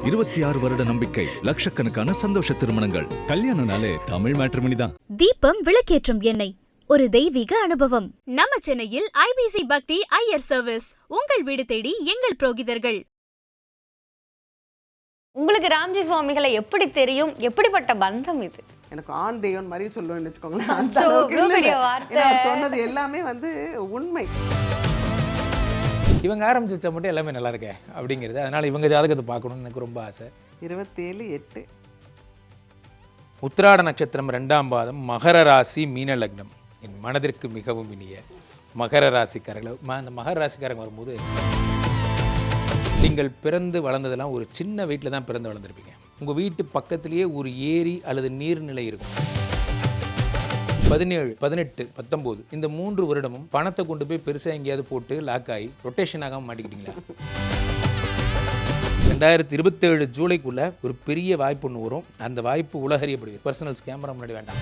26 வருட நம்பிக்கை, லட்சக்கணக்கான சந்தோஷ திருமணங்கள். கல்யாணம்னாலே தமிழ் மேட்ரிமோனி தான். தீபம் விளக்கேற்றும் எண்ணெய், ஒரு தெய்வீக அனுபவம். நம்ம சென்னையில் ஐபிசி பக்தி ஐயர் சர்வீஸ். உங்கள் வீடு தேடி எங்கள் புரோகிதர்கள். உங்களுக்கு ராம்ஜி சுவாமிகளை எப்படி தெரியும்? எப்படிப்பட்ட பந்தம் இது? எனக்கு ஆண் தெய்வம் மாதிரி சொல்லுவேன்னு வச்சுக்கோங்களேன். அந்த அளவுக்கு சொன்னது எல்லாமே உண்மை. இவங்க ஆரம்பிச்சு வச்சா மட்டும் எல்லாமே நல்லா இருக்கே அப்படிங்கிறது. அதனால் இவங்க ஜாதகத்தை பார்க்கணும்னு எனக்கு ரொம்ப ஆசை. 27/8 உத்திராட நட்சத்திரம் 2ஆம் பாதம், மகர ராசி, மீன லக்னம். என் மனதிற்கு மிகவும் இனிய மகர ராசிக்காரர்கள். அந்த மகர ராசிக்காரங்க வரும்போது நீங்கள் பிறந்து வளர்ந்ததெல்லாம் ஒரு சின்ன வீட்டில் தான் பிறந்து வளர்ந்துருப்பீங்க. உங்கள் வீட்டு பக்கத்துலேயே ஒரு ஏரி அல்லது நீர்நிலை இருக்கும். 17, 18, 19 இந்த 3 வருடமும் பணத்தை கொண்டு போய் பெருசாக எங்கேயாவது போட்டு லாக் ஆகி ரொட்டேஷன் ஆகாமல் மாட்டிக்கிட்டீங்களா? 2027 ஜூலைக்குள்ள ஒரு பெரிய வாய்ப்பு ஒன்று வரும். அந்த வாய்ப்பு உலகறியப்படுது. பர்சனல்ஸ் கேமரா முன்னாடி வேண்டாம்.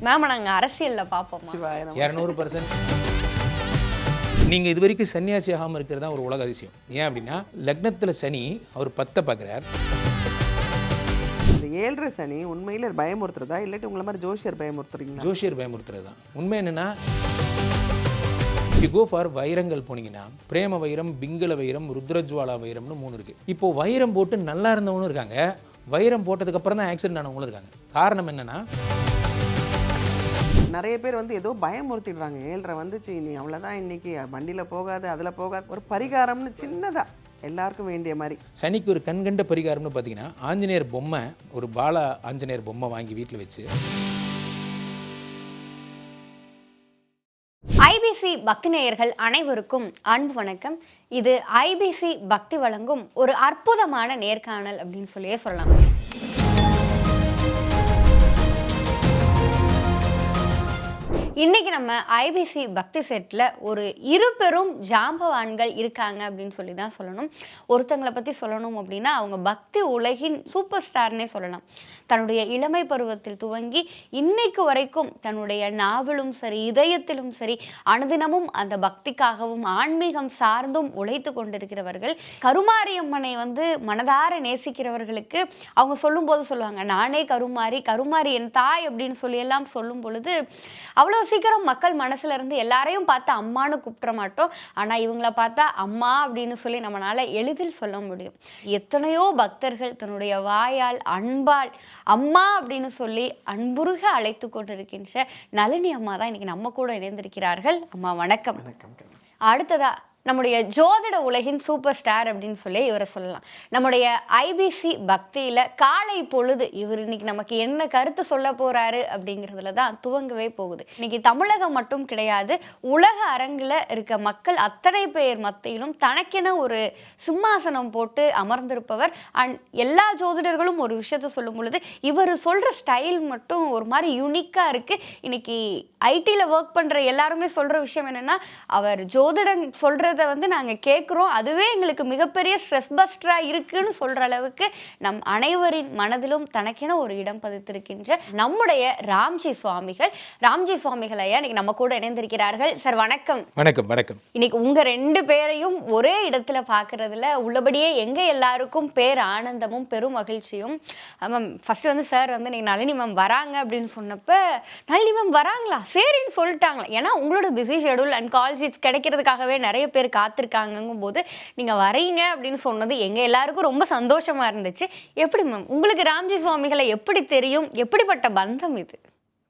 மேம், நாங்கள் அரசியலில் பார்ப்போம் 200%. நீங்கள் இது வரைக்கும் சன்னியாசி ஆகாமல் இருக்கிறது தான் ஒரு உலக அதிசயம். ஏன் அப்படின்னா லக்னத்தில் சனி அவர் 10 பார்க்குறார். 7 சனி உண்மையில் பயமுறுத்துறதா இல்லாட்டி உங்களை மாதிரி ஜோஷியர் பயமுறுத்துறீங்களா? ஜோஷியர் பயமுறுத்துறது தான். உண்மை என்னென்னா, கோ ஃபார் வைரங்கள் போனீங்கன்னா பிரேம வைரம், பிங்கள வைரம், ருத்ரஜ்வாலா வைரம்னு 3 இருக்குது. இப்போது வைரம் போட்டு நல்லா இருந்தவங்களும் இருக்காங்க, வைரம் போட்டதுக்கப்புறம் தான் ஆக்சிடென்ட் ஆனவங்களும் இருக்காங்க. காரணம் என்னென்னா, நிறைய பேர் ஏதோ பயமுறுத்திடுறாங்க. 7 வந்துச்சு, நீ அவ்வளோதான், இன்னைக்கு வண்டியில் போகாது, அதில் போகாது. ஒரு பரிகாரம்னு சின்னதாக எல்லாருக்கும் வேண்டிய மாதிரி. சனிக்கு ஒரு கண்கண்ட பரிகாரம்னு பார்த்தீங்கன்னா, ஆஞ்சநேயர் பொம்மை, ஒரு பாலா ஆஞ்சநேயர் பொம்மை வாங்கி வீட்டில் வச்சு. ஐபிசி பக்தி நேயர்கள் அனைவருக்கும் அன்பு வணக்கம். இது ஐபிசி பக்தி வழங்கும் ஒரு அற்புதமான நேர்காணல் அப்படின்னு சொல்லியே சொல்லலாம். இன்னைக்கு நம்ம ஐபிசி பக்தி செட்டில் ஒரு 2 பெரும் ஜாம்பவான்கள் இருக்காங்க அப்படின்னு சொல்லி தான் சொல்லணும். ஒருத்தங்களை பற்றி சொல்லணும் அப்படின்னா, அவங்க பக்தி உலகின் சூப்பர் ஸ்டார்னே சொல்லலாம். தன்னுடைய இளமை பருவத்தில் துவங்கி இன்னைக்கு வரைக்கும் தன்னுடைய நாவிலும் சரி, இதயத்திலும் சரி, அனுதினமும் அந்த பக்திக்காகவும் ஆன்மீகம் சார்ந்தும் உழைத்து கொண்டிருக்கிறவர்கள். கருமாரியம்மனை மனதார நேசிக்கிறவர்களுக்கு அவங்க சொல்லும்போது சொல்லுவாங்க, நானே கருமாரி, கருமாரி என் தாய் அப்படின்னு சொல்லி எல்லாம் சொல்லும் பொழுது அவ்வளோ சீக்கிரம் மக்கள் மனசுல இருந்து எல்லாரையும் பார்த்து அம்மானு கூப்பிட மாட்டோம். ஆனா இவங்கள பார்த்தா அம்மா அப்படின்னு சொல்லி நம்மளால எளிதில் சொல்ல முடியும். எத்தனையோ பக்தர்கள் தன்னுடைய வாயால், அன்பால் அம்மா அப்படின்னு சொல்லி அன்புருக அழைத்து கொண்டிருக்கின்ற நளினி அம்மா தான் இன்னைக்கு நம்ம கூட இணைந்திருக்கிறார்கள். அம்மா வணக்கம். அடுத்ததா நம்முடைய ஜோதிட உலகின் சூப்பர் ஸ்டார் அப்படின்னு சொல்லி இவரை சொல்லலாம். நம்முடைய ஐபிசி பக்தியில் காலை பொழுது இவர் இன்னைக்கு நமக்கு என்ன கருத்து சொல்ல போறாரு அப்படிங்கிறதுல தான் துவங்கவே போகுது. இன்னைக்கு தமிழகம் மட்டும் கிடையாது, உலக அரங்கில் இருக்க மக்கள் அத்தனை பேர் மத்தியிலும் தனக்கென ஒரு சிம்மாசனம் போட்டு அமர்ந்திருப்பவர். அண்ட் எல்லா ஜோதிடர்களும் ஒரு விஷயத்த சொல்லும் பொழுது இவர் சொல்ற ஸ்டைல் மட்டும் ஒரு மாதிரி யூனிக்கா இருக்கு. இன்னைக்கு ஐடியில் ஒர்க் பண்ற எல்லாருமே சொல்ற விஷயம் என்னன்னா, அவர் ஜோதிடம் சொல்ற நாங்கள் கேட்குறோம், அதுவே எங்களுக்கு மிகப்பெரிய ஸ்ட்ரெஸ் பஸ்டராக இருக்குன்னு சொல்கிற அளவுக்கு நம் அனைவரின் மனதிலும் தனக்கென ஒரு இடம் பதித்திருக்கின்ற நம்முடைய ராம்ஜி சுவாமிகள். ராம்ஜி சுவாமிகள் ஐயா இன்னைக்கு நம்ம கூட இணைந்திருக்கிறார்கள். சார் வணக்கம். வணக்கம். வணக்கம். இன்னைக்கு உங்கள் 2 பேரையும் ஒரே இடத்துல பார்க்கறதுல உள்ளபடியே எங்கள் எல்லாருக்கும் பேர் ஆனந்தமும் பெரும் மகிழ்ச்சியும். மேம், ஃபர்ஸ்ட் சார் இன்னைக்கு நளினி மேம் வராங்க அப்படின்னு சொன்னப்போ, நளினி மேம் வராங்களா சரின்னு சொல்லிட்டாங்களா? ஏன்னா உங்களோட busy schedule and call sheets கிடைக்கிறதுக்காகவே நிறைய பேர் காத்திருக்காங்கும் போது நீங்க வரீங்க அப்படின்னு சொன்னது எங்க எல்லாருக்கும் ரொம்ப சந்தோஷமா இருந்துச்சு. எப்படி மேம், உங்களுக்கு ராம்ஜி சுவாமிகளை எப்படி தெரியும்? எப்படிப்பட்ட பந்தம் இது?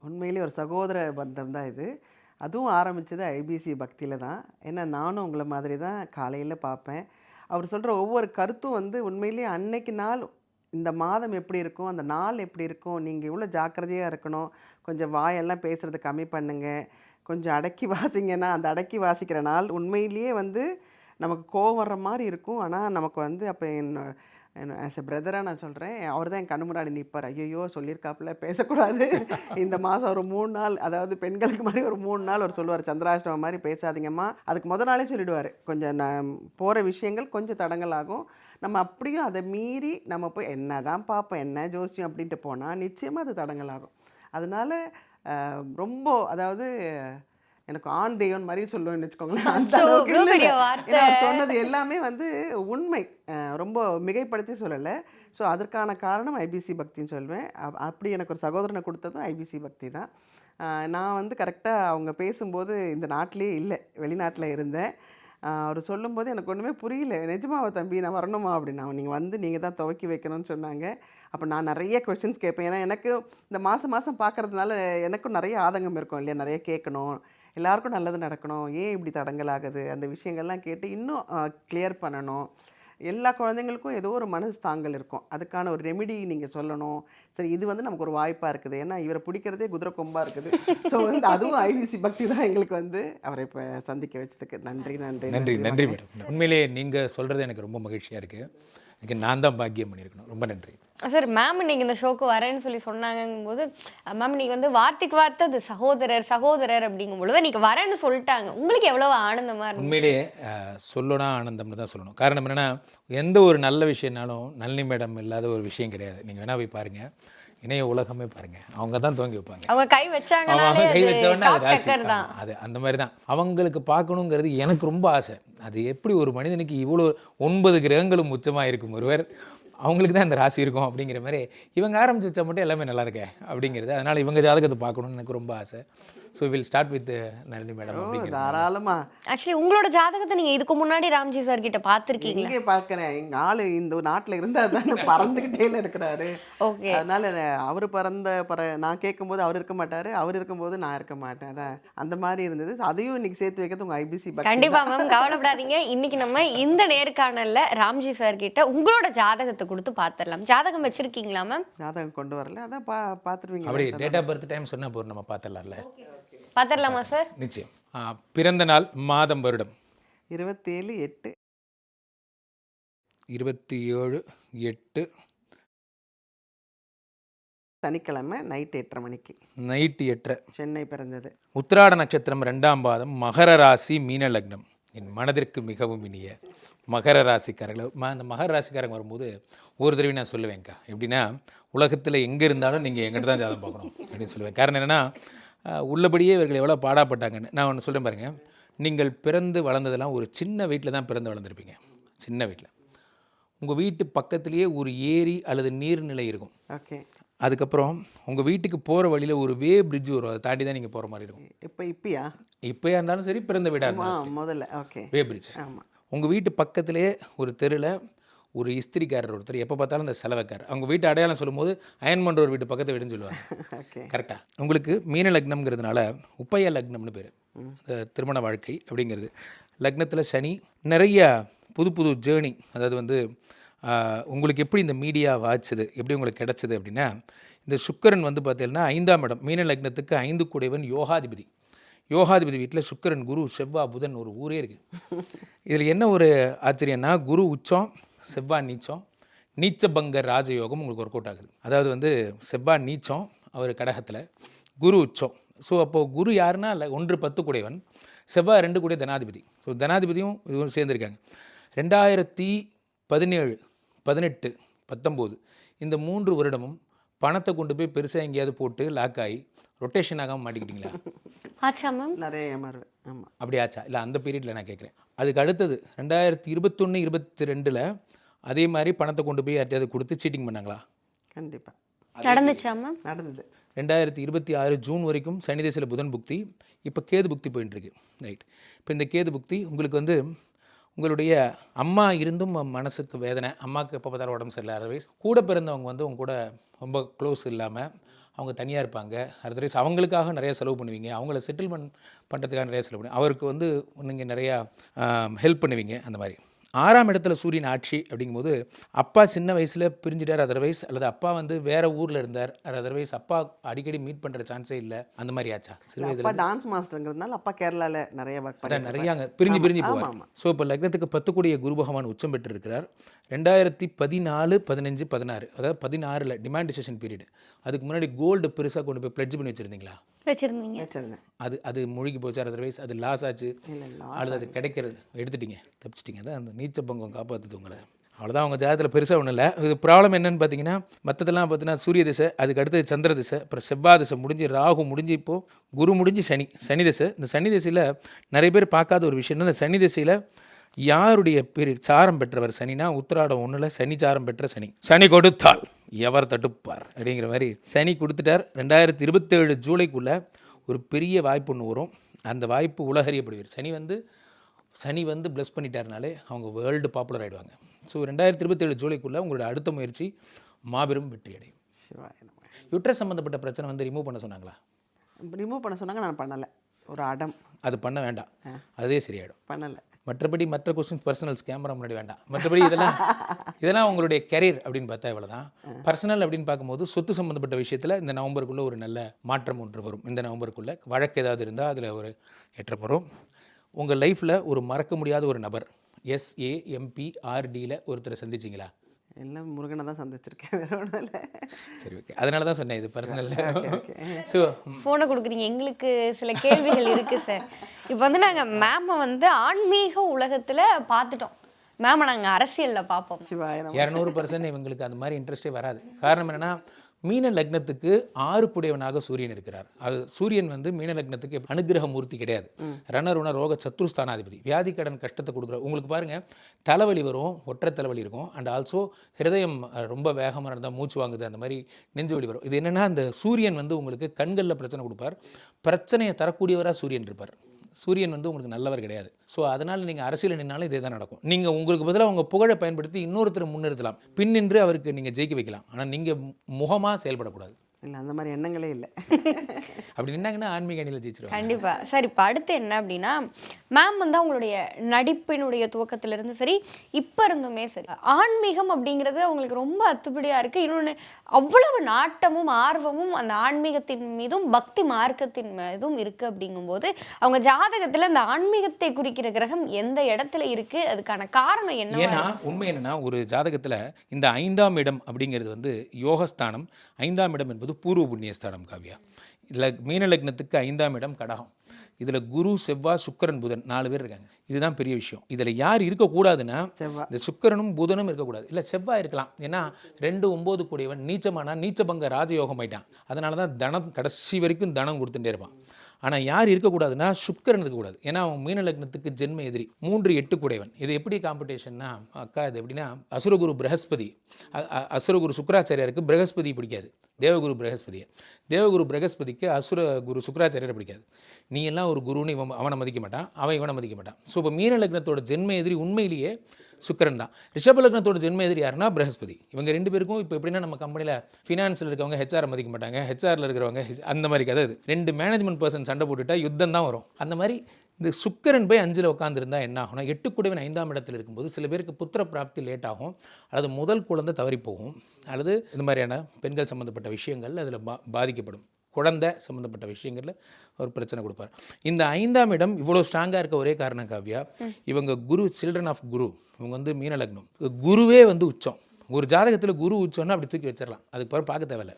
உண்மையிலே ஒரு சகோதர பந்தம் தான் இது. அதுவும் ஆரம்பித்தது ஐபிசி பக்தியில் தான். ஏன்னா நானும் உங்களை மாதிரி தான் காலையில் பார்ப்பேன். அவர் சொல்கிற ஒவ்வொரு கருத்தும் உண்மையிலே அன்னைக்கு நாள், இந்த மாதம் எப்படி இருக்கும், அந்த நாள் எப்படி இருக்கும், நீங்கள் இவ்வளோ ஜாக்கிரதையாக இருக்கணும், கொஞ்சம் வாயெல்லாம் பேசுகிறத கம்மி பண்ணுங்க, கொஞ்சம் அடக்கி வாசிங்கன்னா அந்த அடக்கி வாசிக்கிற நாள் உண்மையிலேயே நமக்கு கோவம் வர்ற மாதிரி இருக்கும். ஆனால் நமக்கு அப்போ ஆஸ் எ பிரதராக நான் சொல்கிறேன், அவர் தான் என் கண்ணு முன்னாடி நிற்பார். ஐயோ சொல்லியிருக்காப்புல பேசக்கூடாது, இந்த மாதம் ஒரு 3 நாள், அதாவது பெண்களுக்கு மாதிரி ஒரு 3 நாள் அவர் சொல்லுவார், சந்திராஷ்டமம் மாதிரி பேசாதீங்கம்மா. அதுக்கு முதல் நாளே சொல்லிவிடுவார், கொஞ்சம் நான் போகிற விஷயங்கள் கொஞ்சம் தடங்கள் ஆகும், நம்ம அப்படியும் அதை மீறி நம்ம போய் என்ன தான் பார்ப்போம், என்ன ஜோசியம் அப்படின்ட்டு போனால் நிச்சயமாக அது தடங்கள் ஆகும். அதனால் ரொம்ப, அதாவது எனக்கு ஆண் தெய்வம் மாதிரி சொல்லுவேன்னு வச்சுக்கோங்களேன். அந்த அச்சோ, அளவுக்கு இவ்வளவு இல்ல, பெரிய இல்ல. வார்த்தை. ஏன்னா அவர் சொன்னது எல்லாமே வந்து உண்மை. ரொம்ப மிகைப்படுத்தி சொல்லலை. ஸோ அதற்கான காரணம் ஐபிசி பக்தின்னு சொல்வேன். அப்படி எனக்கு ஒரு சகோதரனை கொடுத்ததும் ஐபிசி பக்தி தான். நான் வந்து கரெக்டாக அவங்க பேசும்போது இந்த நாட்டிலேயே இல்லை, வெளிநாட்டில் இருந்தேன். அவர் சொல்லும்போது எனக்கு ஒன்றுமே புரியல. நிஜமாவா தம்பி நான் வரணுமா அப்படின்னா, நீங்கள் வந்து நீங்கள் தான் துவக்கி வைக்கணும்னு சொன்னாங்க. அப்போ நான் நிறைய கொஷின்ஸ் கேட்பேன். ஏன்னா எனக்கு இந்த மாதம் மாதம் பார்க்கறதுனால எனக்கும் நிறைய ஆதங்கம் இருக்கும் இல்லையா, நிறைய கேட்கணும், எல்லாருக்கும் நல்லது நடக்கணும், ஏன் இப்படி தடங்கல் ஆகுது, அந்த விஷயங்கள்லாம் கேட்டு இன்னும் கிளியர் பண்ணணும். எல்லா குழந்தைங்களுக்கும் ஏதோ ஒரு மனஸ்தாங்கல் இருக்கும், அதுக்கான ஒரு ரெமிடி நீங்கள் சொல்லணும். சரி, இது வந்து நமக்கு ஒரு வாய்ப்பாக இருக்குது. ஏன்னா இவரை பிடிக்கிறதே குதிரை கொம்பாக இருக்குது. ஸோ வந்து அதுவும் ஐபிசி பக்தி தான் எங்களுக்கு வந்து அவரை இப்போ சந்திக்க வச்சதுக்கு நன்றி நன்றி நன்றி நன்றி மேடம். உண்மையிலேயே நீங்கள் சொல்கிறது எனக்கு ரொம்ப மகிழ்ச்சியாக இருக்குது. எனக்கு நான் தான் பாக்கியம் பண்ணியிருக்கணும். ரொம்ப நன்றி சார். மேம் இன்னைக்கு இந்த ஷோக்கு வரேன்னு சொல்லி சொன்னாங்கும்போது, மேம் இன்னைக்கு வந்து வார்த்தைக்கு வார்த்தை அது சகோதரர் சகோதரர் அப்படிங்கும் பொழுது இன்னைக்கு வரேன்னு சொல்லிட்டாங்க. உங்களுக்கு எவ்வளவு ஆனந்தமா இருக்கு? உண்மையிலேயே சொல்லணும் ஆனந்தம்னு தான் சொல்லணும். காரணம் என்னென்னா, எந்த ஒரு நல்ல விஷயம்னாலும் நளினி மேடம் இல்லாத ஒரு விஷயம் கிடையாது. நீங்கள் வேணா போய் பாருங்கள், இணைய உலகமே பாருங்கள், அவங்க தான் துவங்கி வைப்பாங்க. அவங்க கை வச்சாங்கன்னா கை வச்சவொடனே அது ராசி தான். அது அந்த மாதிரி தான். அவங்களுக்கு பார்க்கணுங்கிறது எனக்கு ரொம்ப ஆசை. அது எப்படி ஒரு மனிதனுக்கு இவ்வளோ 9 கிரகங்களும் உச்சமாக இருக்கும் ஒருவர், அவங்களுக்கு தான் இந்த ராசி இருக்கும் அப்படிங்கிற மாதிரி இவங்க ஆரம்பிச்சு வச்சா மட்டும் எல்லாமே நல்லா இருக்கே அப்படிங்கிறது. அதனால் இவங்க ஜாதகத்தை பார்க்கணும்னு எனக்கு ரொம்ப ஆசை. So will start with Nalini madam அப்படிங்கிறது. தாராளமா. ஆக்சுவலி உங்களோட ஜாதகத்தை நீங்க இதுக்கு முன்னாடி ராம்ஜி சார் கிட்ட பார்த்துருக்கீங்களா? இங்கே பார்க்குறேன். எங்கள் ஆள் இந்த நாட்டில் இருந்தால் தானே பறந்துக்கிட்டே இருக்கிறாரு. ஓகே. அதனால அவர் நான் கேட்கும்போது அவர் இருக்க மாட்டார், அவர் இருக்கும்போது நான் இருக்க மாட்டேன். அதான் அந்த மாதிரி இருந்தது. அதையும் இன்னைக்கு சேர்த்து வைக்கிறது உங்கள் ஐபிசி பக்தி. கண்டிப்பா மேம், கவலைப்படாதீங்க. இன்னைக்கு நம்ம இந்த நேர்காணல்ல ராம்ஜி சார் கிட்ட உங்களோட ஜாதகத்தை கொடுத்து பார்த்துடலாம். ஜாதகம் வச்சிருக்கீங்களா மேம்? ஜாதகம் கொண்டு வரல, அதான் பார்த்துருவீங்க. அப்படி டேட் ஆஃப் பர்த் டைம் சொன்னால் போதும், நம்ம பார்த்துடலாம்ல. பார்த்துடலாமா சார்? நிச்சயம். பிறந்த நாள், மாதம், வருடம். 27/8. 27/8 சனிக்கிழமை நைட் 8:30 மணிக்கு. நைட்டு 8:30. சென்னை பிறந்தது. உத்திராட நட்சத்திரம் 2ஆம் பாதம், மகர ராசி, மீன லக்னம். என் மனதிற்கு மிகவும் இனிய மகர ராசிக்காரர்கள். அந்த மகர ராசிக்காரங்க வரும்போது ஒரு தடவை நான் சொல்லுவேன்க்கா, எப்படின்னா உலகத்தில் எங்கே இருந்தாலும் நீங்கள் எங்கிட்ட தான் ஜாதகம் பார்க்கணும் அப்படின்னு சொல்லுவேன். காரணம் என்னென்னா, உள்ளபடியே இவர்கள் எவ்வளோ பாடாப்பட்டாங்கன்னு. நான் ஒன்று சொல்கிறேன் பாருங்கள், நீங்கள் பிறந்து வளர்ந்ததெல்லாம் ஒரு சின்ன வீட்டில் தான் பிறந்து வளர்ந்துருப்பீங்க. சின்ன வீட்டில் உங்கள் வீட்டு பக்கத்துலேயே ஒரு ஏரி அல்லது நீர்நிலை இருக்கும். ஓகே. அதுக்கப்புறம் உங்கள் வீட்டுக்கு போகிற வழியில் ஒரு வே பிரிட்ஜ் வரும், அதை தாண்டி தான் நீங்கள் போகிற மாதிரி இருக்கும். இப்போயா இருந்தாலும் சரி, பிறந்த வீடாக இருந்தாலும் முதல்ல. ஓகே. வே பிரிட்ஜ். ஆமாம். உங்கள் வீட்டு பக்கத்துலேயே ஒரு தெருவில் ஒரு இஸ்திரிக்காரர் ஒருத்தர், எப்போ பார்த்தாலும் இந்த செலவைக்காரர். அவங்க வீட்டு அடையாளம் சொல்லும்போது அயன் பண்ணுற ஒரு வீட்டு பக்கத்து வீடுன்னு சொல்லுவாங்க. கரெக்டாக. உங்களுக்கு மீன லக்னம்ங்கிறதுனால உப்பைய லக்னம்னு பேர். இந்த திருமண வாழ்க்கை அப்படிங்கிறது லக்னத்தில் சனி. நிறைய புது புது ஜேர்னி. அதாவது வந்து உங்களுக்கு எப்படி இந்த மீடியா வாய்ச்சது, எப்படி உங்களுக்கு கிடச்சிது அப்படின்னா, இந்த சுக்கிரன் வந்து பார்த்தீங்கன்னா 5ஆம் இடம், மீன லக்னத்துக்கு 5 கூடையவன் யோகாதிபதி. யோகாதிபதி வீட்டில் சுக்கிரன், குரு, செவ்வாய், புதன், ஒரு ஊரே இருக்குது. இதில் என்ன ஒரு ஆச்சரியன்னா, குரு உச்சம், செவ்வாய் நீச்சம், நீச்சபங்க ராஜயோகம் உங்களுக்கு ஒர்க் அவுட் ஆகுது. அதாவது வந்து செவ்வாய் நீச்சம், அவர் கடகத்தில், குரு உச்சம். ஸோ அப்போது குரு யாருன்னா 1-10 கூடையவன், செவ்வாய் 2 கூடிய தனாதிபதி. ஸோ தனாதிபதியும் இதுவும் சேர்ந்துருக்காங்க. 2017, 18, 19 இந்த 3 வருடமும் பணத்தை கொண்டு போய் பெருசாக எங்கேயாவது போட்டு லாக் ஆகி ரொட்டேஷன் ஆகாமல் மாட்டிக்கிட்டீங்களா? ஆச்சா மேம்? நிறைய ஏமாறுவேன். ஆமாம். அப்படி ஆச்சா? இல்லை, அந்த பீரியடில் நான் கேட்குறேன். அதுக்கு அடுத்தது 2021, 22 அதே மாதிரி பணத்தை கொண்டு போய் யார்ட்டையாவது கொடுத்து சீட்டிங் பண்ணாங்களா? கண்டிப்பாக நடந்துச்சா மேம்? நடந்தது. 2026 ஜூன் வரைக்கும் சனி திசையில் புதன் புக்தி, இப்போ கேது புக்தி போயிட்டுருக்கு. ரைட். இப்போ இந்த கேது புக்தி உங்களுக்கு வந்து உங்களுடைய அம்மா இருந்தும் மனசுக்கு வேதனை, அம்மாவுக்கு எப்போ பார்த்தாலும் உடம்பு சரியில்லை. அதர்வைஸ் கூட பிறந்தவங்க வந்து உங்க கூட ரொம்ப க்ளோஸ் இல்லாமல் அவங்க தனியாக இருப்பாங்க. அதர்வைஸ் அவங்களுக்காக நிறைய செலவு பண்ணுவீங்க, அவங்கள செட்டில்மெண்ட் பண்ணுறதுக்காக நிறைய செலவு பண்ணுவீங்க, அவருக்கு வந்து நீங்கள் நிறையா ஹெல்ப் பண்ணுவீங்க. அந்த மாதிரி 6ஆம் இடத்துல சூரியன் ஆட்சி அப்படிங்கும்போது, அப்பா சின்ன வயசில் பிரிஞ்சிட்டார், அதர்வைஸ் அல்லது அப்பா வந்து வேறு ஊரில் இருந்தார், அதர்வைஸ் அப்பா அடிக்கடி மீட் பண்ணுற சான்ஸே இல்லை, அந்த மாதிரி ஆச்சா? சிறு வயதில் அப்பா டான்ஸ் மாஸ்டருங்கிறதுனால அப்பா கேரளாவில் நிறைய ஒர்க் அதான் நிறைய அங்கே பிரிஞ்சு போவார். ஸோ இப்போ லக்னத்துக்கு 10 கூடிய குரு பகவான் உச்சம் பெற்றிருக்கிறார். 2014, 15, 16 அதாவது 16 டிமாண்டிசேஷன் பீரியட். அதுக்கு முன்னாடி கோல்டு பெருசாக கொண்டு போய் பிளட்ஜ் பண்ணி வச்சுருந்தீங்களா? வச்சிருந்தேன். அது முழுகி போச்சு, அதர்வைஸ் அது லாஸ் ஆச்சு, அல்லது அது கிடைக்கிறது எடுத்துட்டீங்க, தப்பிச்சிட்டிங்க. அதான் அந்த நீச்ச பங்கம் காப்பாற்றுது உங்களை. அவ்வளோதான். அவங்க ஜாதகத்தில் பெருசாக ஒன்றும் இல்லை. இது ப்ராப்ளம் என்னென்னு பார்த்தீங்கன்னா, மற்றதெல்லாம் பார்த்தீங்கன்னா சூரிய திசை, அதுக்கு அடுத்து சந்திர திசை, அப்புறம் செவ்வாய் திசை முடிஞ்சு, ராகு முடிஞ்சு, இப்போது குரு முடிஞ்சு, சனி திசை. இந்த சனி திசையில் நிறைய பேர் பார்க்காத ஒரு விஷயம், இந்த சனி திசையில் யாருடைய பேர் சாரம் பெற்றவர் சனினா, உத்திராடம் 1ல் சனி சாரம் பெற்ற சனி. சனி கொடுத்தால் எவர் தடுப்பார் அப்படிங்கிற மாதிரி சனி கொடுத்துட்டார். 2027 ஜூலைக்குள்ளே ஒரு பெரிய வாய்ப்பு ஒன்று வரும். அந்த வாய்ப்பு உலகறியப்படுவார். சனி வந்து ப்ளஸ் பண்ணிட்டாருனாலே அவங்க வேர்ல்டு பாப்புலர் ஆகிடுவாங்க. ஸோ 2027 ஜூலைக்குள்ளே உங்களோட அடுத்த முயற்சி மாபெரும் வெற்றி அடையும். யுட்ரஸ் சம்மந்தப்பட்ட பிரச்சனை வந்து ரிமூவ் பண்ண சொன்னாங்களா? ரிமூவ் பண்ண சொன்னாங்க, நான் பண்ணலை. ஒரு அடம். அது பண்ண வேண்டாம், அதே சரியாயிடும். பண்ணலை. மற்றபடி மற்ற கொஸ்டின்ஸ் பர்சனல்ஸ் கேமரா முன்னாடி வேண்டாம். மற்றபடி இதெல்லாம் உங்களுடைய கெரியர் அப்படின்னு பார்த்தா இவ்வளோ தான். பர்சனல் அப்படின்னு பார்க்கும்போது சொத்து சம்மந்தப்பட்ட விஷயத்தில் இந்த நவம்பருக்குள்ளே ஒரு நல்ல மாற்றம் ஒன்று வரும். இந்த நவம்பருக்குள்ளே வழக்கு ஏதாவது இருந்தால் அதில் ஒரு ஏற்றம் வரும். உங்கள் லைஃப்பில் ஒரு மறக்க முடியாத ஒரு நபர் SAMPRDயில் ஒருத்தரை சந்திச்சிங்களா? எல்லாம் முருகனை தான் சந்திச்சிருக்கேன், வேற ஒன்றும் இல்லை. சரி, ஓகே. அதனால தான் சொன்னேன் இது பர்சனல். ஸோ ஃபோனை கொடுக்குறீங்க, எங்களுக்கு சில கேள்விகள் இருக்குது சார். இப்போ வந்து நாங்கள் மேமை வந்து ஆன்மீக உலகத்தில் பார்த்துட்டோம், மேமை நாங்கள் அரசியலில் பார்ப்போம். 200% இவங்களுக்கு அந்த மாதிரி இன்ட்ரெஸ்டே வராது. காரணம் என்னென்னா, மீன லக்னத்துக்கு 6 குடையவனாக சூரியன் இருக்கிறார். அது சூரியன் வந்து மீன லக்னத்துக்கு அனுகிரக மூர்த்தி கிடையாது. ரணருண ரோக சத்ருஸ்தானாதிபதி. வியாதி கடன் கஷ்டத்தை கொடுக்குற உங்களுக்கு பாருங்கள், தலைவலி வரும், ஒற்றை தலைவலி இருக்கும். அண்ட் ஆல்சோ ஹிருதயம் ரொம்ப வேகமாக இருந்தால் மூச்சு வாங்குது, அந்த மாதிரி நெஞ்சு வலி வரும். இது என்னென்னா, இந்த சூரியன் வந்து உங்களுக்கு கண்களில் பிரச்சனை கொடுப்பார். பிரச்சனையை தரக்கூடியவராக சூரியன் இருப்பார். சூரியன் வந்து உங்களுக்கு நல்லவர் கிடையாது. ஸோ அதனால் நீங்கள் அரசியல் நின்னாலும் இதே தான் நடக்கும். நீங்கள் உங்களுக்கு பதிலாக உங்கள் புகழை பயன்படுத்தி இன்னொருத்தர் முன்னிறுத்தலாம், பின்னின்று அவருக்கு நீங்கள் ஜெயிக்க வைக்கலாம். ஆனால் நீங்கள் முகமாக செயல்படக்கூடாது. இல்லை, அந்த மாதிரி எண்ணங்களே இல்லை. அப்படி நின்னாங்கன்னா ஆன்மீக அணியில் ஜெயிச்சிருவாங்க. கண்டிப்பாக சார். இப்போ அடுத்து என்ன அப்படின்னா, மேம் வந்து அவங்களுடைய நடிப்பினுடைய துவக்கத்திலிருந்து சரி, இப்போ இருந்துமே சரி, ஆன்மீகம் அப்படிங்கிறது அவங்களுக்கு ரொம்ப அத்துப்படியாக இருக்குது. இன்னொன்று, அவ்வளவு நாட்டமும் ஆர்வமும் அந்த ஆன்மீகத்தின் மீதும் பக்தி மார்க்கத்தின் மீதும் இருக்குது. அப்படிங்கும்போது அவங்க ஜாதகத்தில் அந்த ஆன்மீகத்தை குறிக்கிற கிரகம் எந்த இடத்துல இருக்குது, அதுக்கான காரணம் என்ன? ஏன்னா உண்மை என்னன்னா, ஒரு ஜாதகத்தில் இந்த 5ஆம் இடம் அப்படிங்கிறது வந்து யோகஸ்தானம். 5ஆம் இடம் என்பது பூர்வ புண்ணியஸ்தானம். காவியா, இதில் மீன லக்னத்துக்கு 5ஆம் இடம் கடகம். இதில் குரு, செவ்வாய், சுக்கிரன், புதன் 4 பேர் இருக்காங்க. இதுதான் பெரிய விஷயம். இதில் யார் இருக்கக்கூடாதுன்னா, இந்த சுக்கிரனும் புதனும் இருக்கக்கூடாது. இல்லை, செவ்வாய் இருக்கலாம். ஏன்னா 2 9 கூடியவன் நீச்சமானா நீச்சபங்க ராஜயோகம் ஆயிட்டான். அதனால தான் தனம் கடைசி வரைக்கும் தனம் கொடுத்துட்டே இருப்பான். ஆனால் யார் இருக்கக்கூடாதுன்னா, சுக்கிரன் இருக்கக்கூடாது. ஏன்னா அவன் மீன லக்னத்துக்கு ஜென்ம எதிரி. 3 8 கூடையவன். இது எப்படி காம்படிஷன்னா, அக்கா இது எப்படின்னா, அசுரகுரு பிரகஸ்பதி, அசுரகுரு சுக்கராச்சாரியாருக்கு பிரகஸ்பதி பிடிக்காது, தேவகுரு பிரகஸ்பதியை. தேவகுரு பிரகஸ்பதிக்கு அசுரகுரு சுக்கராச்சாரியரை பிடிக்காது. நீ எல்லாம் ஒரு குருன்னு அவனை மதிக்க மாட்டான், அவன் இவனை மதிக்க மாட்டான். ஸோ இப்போ மீன லக்னத்தோட ஜென்ம எதிரி உண்மையிலேயே சுக்கிரன் தான். ரிஷப லக்னத்தோட ஜென்ம எதிரி யாருன்னா பிரகஸ்பதி. இவங்க 2 பேருக்கும் இப்போ எப்படின்னா, நம்ம கம்பெனியில் ஃபினான்ஸில் இருக்கவங்க HR மதிக்க மாட்டாங்க, HRல இருக்கிறவங்க அந்த மாதிரி கதை. இது 2 மேனேஜ்மெண்ட் பர்சன் சண்டை போட்டுட்டா யுத்தம் தான் வரும். அந்த மாதிரி இந்த சுக்கிரன் போய் 5ல் உட்காந்துருந்தா என்ன ஆகும்னா, 8 கூடவன் 5ஆம் இடத்துல இருக்கும்போது சில பேருக்கு புத்திர பிராப்தி லேட் ஆகும், அல்லது முதல் குழந்தை தவறி போகும், அல்லது இந்த மாதிரியான பெண்கள் சம்மந்தப்பட்ட விஷயங்கள் அதில் பாதிக்கப்படும். குழந்தை சம்மந்தப்பட்ட விஷயங்களில் ஒரு பிரச்சனை கொடுப்பார். இந்த 5ஆம் இடம் இவ்வளோ ஸ்ட்ராங்காக இருக்க ஒரே காரணம் காவியா, இவங்க குரு, சில்ட்ரன் ஆஃப் குரு. இவங்க வந்து மீன லக்னம். குருவே வந்து உச்சம். ஒரு ஜாதகத்தில் குரு உச்சம்னா அப்படி தூக்கி வச்சிடலாம், அதுக்கு பிறகு பார்க்க தேவையில்லை.